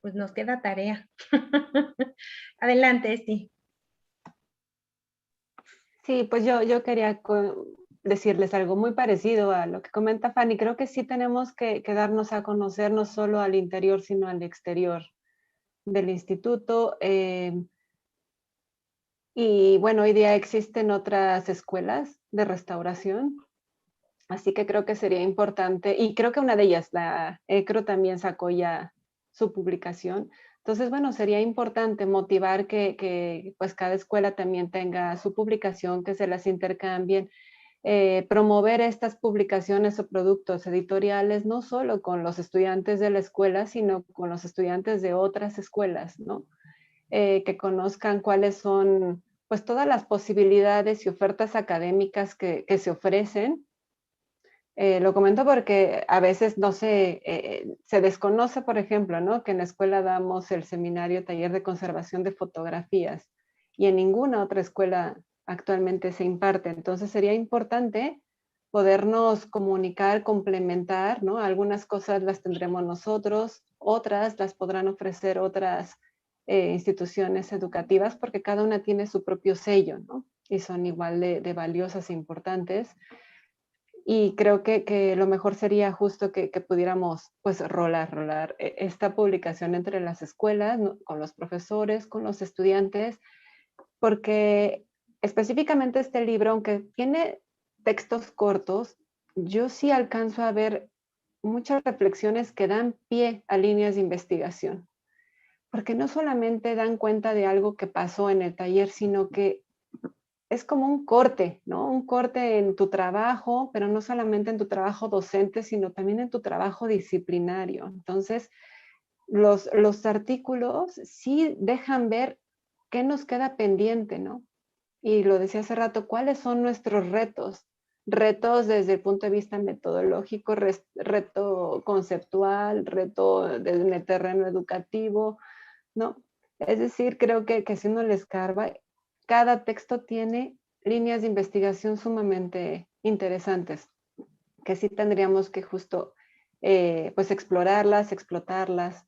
Pues nos queda tarea. Adelante, Esti. Sí, pues yo quería decirles algo muy parecido a lo que comenta Fanny. Creo que sí tenemos que darnos a conocer no solo al interior, sino al exterior del instituto. Y bueno, hoy día existen otras escuelas de restauración, así que creo que sería importante, y creo que una de ellas, la ECRO, también sacó ya su publicación. Entonces, bueno, sería importante motivar que pues cada escuela también tenga su publicación, que se las intercambien, promover estas publicaciones o productos editoriales no solo con los estudiantes de la escuela, sino con los estudiantes de otras escuelas, ¿no? Que conozcan cuáles son pues todas las posibilidades y ofertas académicas que se ofrecen, Lo comento porque a veces no se desconoce, por ejemplo, ¿no? Que en la escuela damos el seminario taller de conservación de fotografías y en ninguna otra escuela actualmente se imparte. Entonces sería importante podernos comunicar, complementar, ¿no? Algunas cosas las tendremos nosotros, otras las podrán ofrecer otras instituciones educativas porque cada una tiene su propio sello, ¿no? Y son igual de valiosas e importantes. Y creo que lo mejor sería justo que pudiéramos pues rolar esta publicación entre las escuelas, ¿no? Con los profesores, con los estudiantes, porque específicamente este libro, aunque tiene textos cortos, yo sí alcanzo a ver muchas reflexiones que dan pie a líneas de investigación, porque no solamente dan cuenta de algo que pasó en el taller, sino que es como un corte, ¿no? Un corte en tu trabajo, pero no solamente en tu trabajo docente, sino también en tu trabajo disciplinario. Entonces, los artículos sí dejan ver qué nos queda pendiente, ¿no? Y lo decía hace rato, ¿cuáles son nuestros retos? Retos desde el punto de vista metodológico, reto conceptual, reto en el terreno educativo, ¿no? Es decir, creo que si uno le escarba, cada texto tiene líneas de investigación sumamente interesantes, que sí tendríamos que justo pues explorarlas, explotarlas.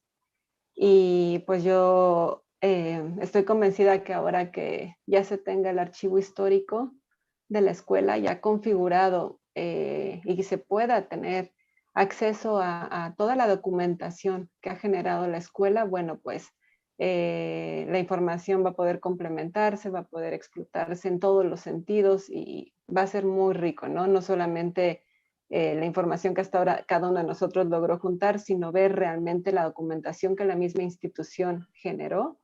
Y pues yo estoy convencida que ahora que ya se tenga el archivo histórico de la escuela ya configurado y se pueda tener acceso a toda la documentación que ha generado la escuela, bueno, pues la información va a poder complementarse, va a poder explotarse en todos los sentidos y va a ser muy rico, ¿no? No solamente la información que hasta ahora cada uno de nosotros logró juntar, sino ver realmente la documentación que la misma institución generó.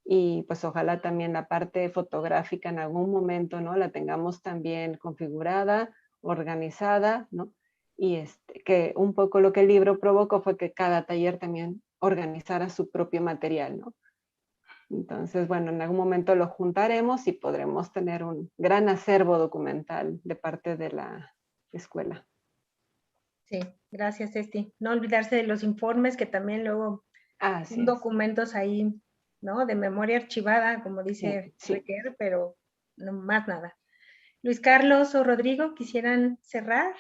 Y pues ojalá también la parte fotográfica en algún momento, ¿no? La tengamos también configurada, organizada, ¿no? Y que un poco lo que el libro provocó fue que cada taller también organizara su propio material, ¿no? Entonces, bueno, en algún momento lo juntaremos y podremos tener un gran acervo documental de parte de la escuela. Sí, gracias, Esti. No olvidarse de los informes que también luego son documentos ahí, ¿no? De memoria archivada, como dice Requer, pero no más nada. Luis Carlos o Rodrigo, ¿quisieran cerrar?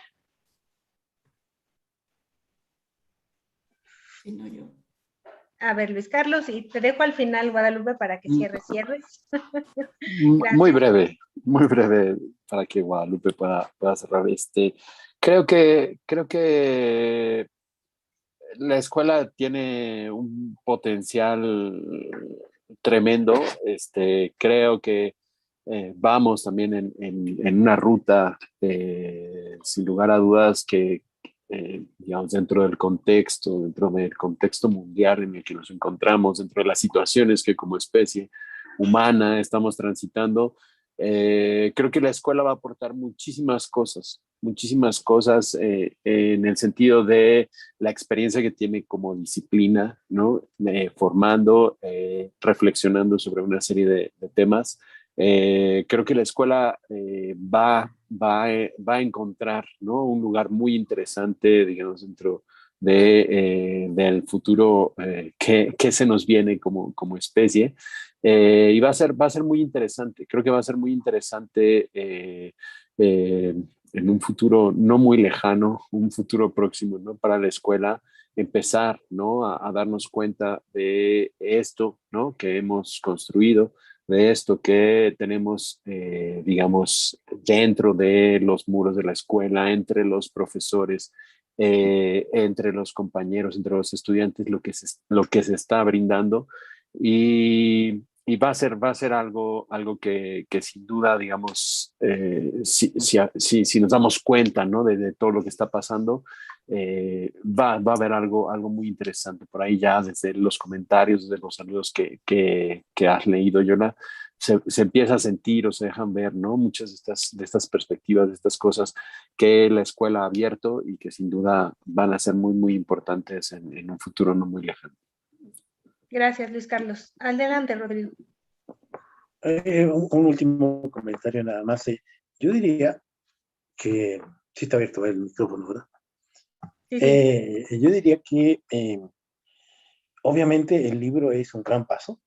Sí, no, yo. A ver, Luis Carlos, y te dejo al final, Guadalupe, para que cierres. Muy breve para que Guadalupe pueda cerrar. Creo que la escuela tiene un potencial tremendo. Creo que vamos también en una ruta, sin lugar a dudas, que digamos, dentro del contexto mundial en el que nos encontramos, dentro de las situaciones que como especie humana estamos transitando, creo que la escuela va a aportar muchísimas cosas en el sentido de la experiencia que tiene como disciplina, ¿no? Formando, reflexionando sobre una serie de temas. Creo que la escuela va a encontrar, ¿no? Un lugar muy interesante, digamos, dentro del futuro que se nos viene como especie. Y va a ser muy interesante. Creo que va a ser muy interesante en un futuro no muy lejano, un futuro próximo, ¿no? Para la escuela, empezar, ¿no? A darnos cuenta de esto, ¿no? Que hemos construido, de esto que tenemos, digamos, dentro de los muros de la escuela, entre los profesores, entre los compañeros, entre los estudiantes, lo que se está brindando. Y va a ser algo que sin duda, digamos, si nos damos cuenta, ¿no? de todo lo que está pasando, va a haber algo muy interesante por ahí ya desde los comentarios, desde los saludos que has leído, Yola, se empieza a sentir o se dejan ver, ¿no? Muchas de estas perspectivas, de estas cosas que la escuela ha abierto y que sin duda van a ser muy importantes en un futuro no muy lejano. Gracias, Luis Carlos. Adelante, Rodrigo. Un último comentario nada más. Yo diría que Sí, está abierto el micrófono, ¿verdad? Sí. Yo diría que obviamente el libro es un gran paso,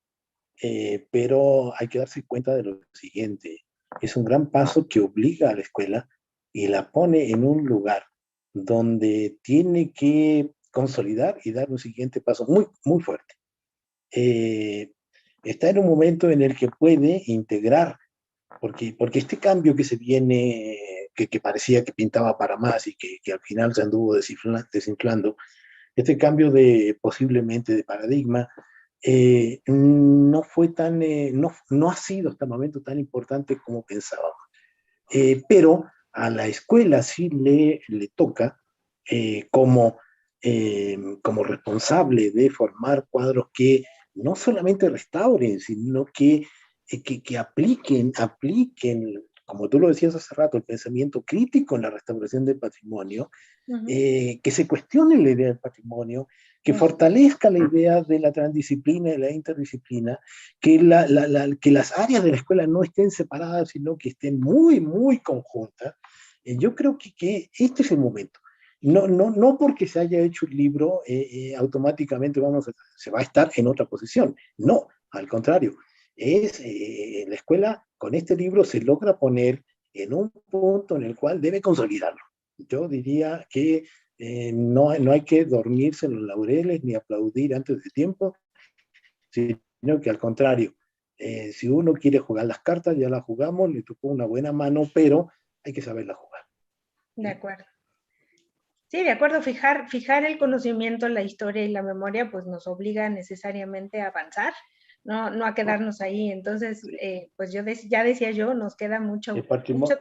pero hay que darse cuenta de lo siguiente. Es un gran paso que obliga a la escuela y la pone en un lugar donde tiene que consolidar y dar un siguiente paso muy, muy fuerte. Está en un momento en el que puede integrar, porque este cambio que se viene, que parecía que pintaba para más y que al final se anduvo desinflando, este cambio posiblemente de paradigma, no fue tan, no ha sido hasta el momento tan importante como pensábamos. Pero a la escuela sí le toca como responsable de formar cuadros que no solamente restauren, sino que apliquen, como tú lo decías hace rato, el pensamiento crítico en la restauración del patrimonio, que se cuestione la idea del patrimonio, que fortalezca la idea de la transdisciplina y la interdisciplina, que las áreas de la escuela no estén separadas, sino que estén muy, muy conjuntas. Yo creo que este es el momento. No porque se haya hecho un libro, automáticamente se va a estar en otra posición. No, al contrario. La escuela con este libro se logra poner en un punto en el cual debe consolidarlo. Yo diría que no hay que dormirse en los laureles ni aplaudir antes de tiempo, sino que al contrario, si uno quiere jugar las cartas, ya las jugamos, le tocó una buena mano, pero hay que saberla jugar. De acuerdo. Sí, de acuerdo, fijar el conocimiento, la historia y la memoria, pues nos obliga necesariamente a avanzar, no a quedarnos ahí. Entonces, pues ya decía yo, nos queda mucho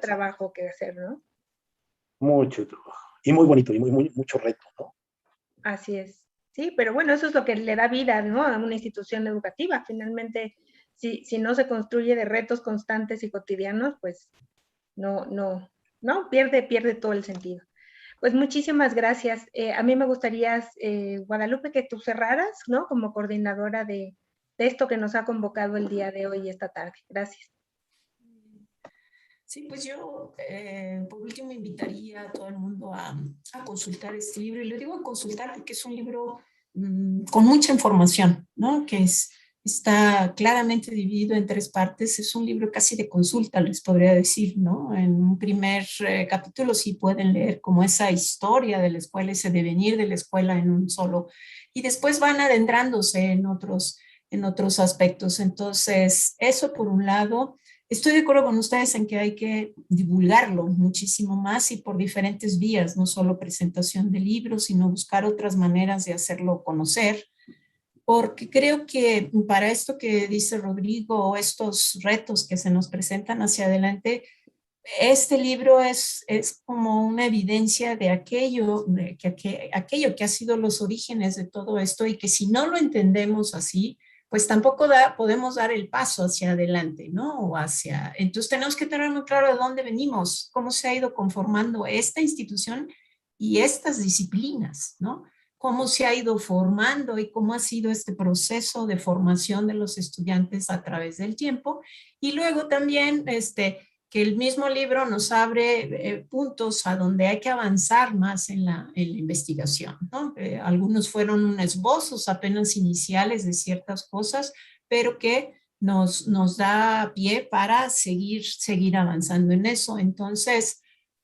trabajo que hacer, ¿no? Mucho trabajo. Y muy bonito, y mucho reto, ¿no? Así es. Sí, pero bueno, eso es lo que le da vida, ¿no?, a una institución educativa. Finalmente, si no se construye de retos constantes y cotidianos, pues no, pierde todo el sentido. Pues muchísimas gracias. A mí me gustaría, Guadalupe, que tú cerraras, ¿no?, como coordinadora de esto que nos ha convocado el día de hoy y esta tarde. Gracias. Sí, pues yo por último invitaría a todo el mundo a consultar este libro. Y lo digo a consultar porque es un libro con mucha información, ¿no? Que está claramente dividido en 3 partes. Es un libro casi de consulta, les podría decir, ¿no? En un primer capítulo sí pueden leer como esa historia de la escuela, ese devenir de la escuela en un solo. Y después van adentrándose en otros aspectos. Entonces, eso por un lado. Estoy de acuerdo con ustedes en que hay que divulgarlo muchísimo más y por diferentes vías, no solo presentación de libros, sino buscar otras maneras de hacerlo conocer, porque creo que para esto que dice Rodrigo, estos retos que se nos presentan hacia adelante, este libro es como una evidencia de aquello que ha sido los orígenes de todo esto y que si no lo entendemos así, pues tampoco podemos dar el paso hacia adelante, ¿no? Entonces tenemos que tener muy claro de dónde venimos, cómo se ha ido conformando esta institución y estas disciplinas, ¿no? Cómo se ha ido formando y cómo ha sido este proceso de formación de los estudiantes a través del tiempo. Y luego también, que el mismo libro nos abre puntos a donde hay que avanzar más en la investigación, ¿no? Algunos fueron esbozos apenas iniciales de ciertas cosas, pero que nos da pie para seguir avanzando en eso. Entonces,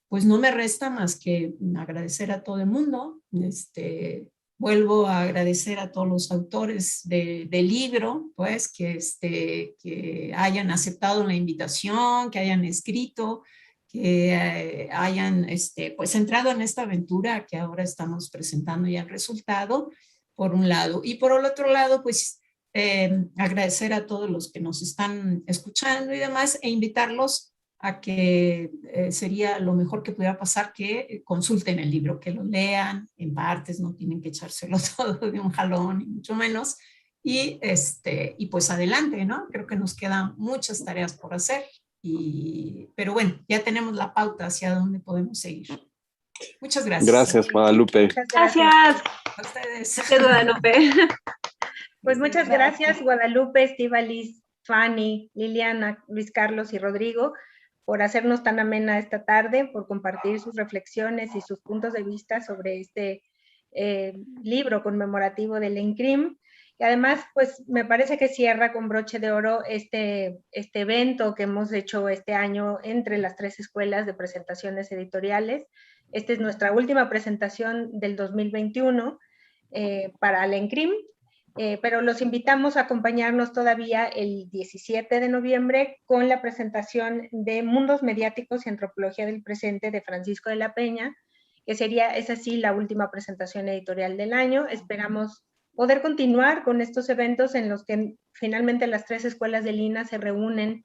pues no me resta más que agradecer a todo el mundo. Vuelvo a agradecer a todos los autores del libro, pues, que hayan aceptado la invitación, que hayan escrito, que hayan pues, entrado en esta aventura que ahora estamos presentando ya el resultado, por un lado. Y por el otro lado, pues, agradecer a todos los que nos están escuchando y demás, e invitarlos a que sería lo mejor que pudiera pasar que consulten el libro, que lo lean en partes, no tienen que echárselo todo de un jalón, ni mucho menos, y pues adelante, ¿no? Creo que nos quedan muchas tareas por hacer, pero bueno, ya tenemos la pauta hacia dónde podemos seguir. Muchas gracias. Gracias, Guadalupe. Muchas gracias. A ustedes. Gracias, Guadalupe. Pues muchas gracias, Guadalupe, Estíbaliz, Fanny, Liliana, Luis Carlos y Rodrigo, por hacernos tan amena esta tarde, por compartir sus reflexiones y sus puntos de vista sobre este libro conmemorativo del ENCRIM. Y además, pues me parece que cierra con broche de oro este evento que hemos hecho este año entre las 3 escuelas de presentaciones editoriales. Esta es nuestra última presentación del 2021 para el ENCRIM, pero los invitamos a acompañarnos todavía el 17 de noviembre con la presentación de Mundos Mediáticos y Antropología del Presente de Francisco de la Peña, que sería, es así, la última presentación editorial del año. Esperamos poder continuar con estos eventos en los que finalmente las 3 escuelas de Lina se reúnen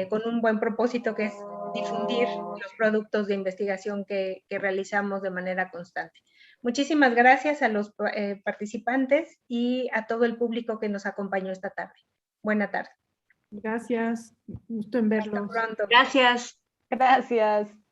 con un buen propósito, que es difundir los productos de investigación que realizamos de manera constante. Muchísimas gracias a los participantes y a todo el público que nos acompañó esta tarde. Buena tarde. Gracias, gusto en verlos. Hasta pronto. Gracias. Gracias.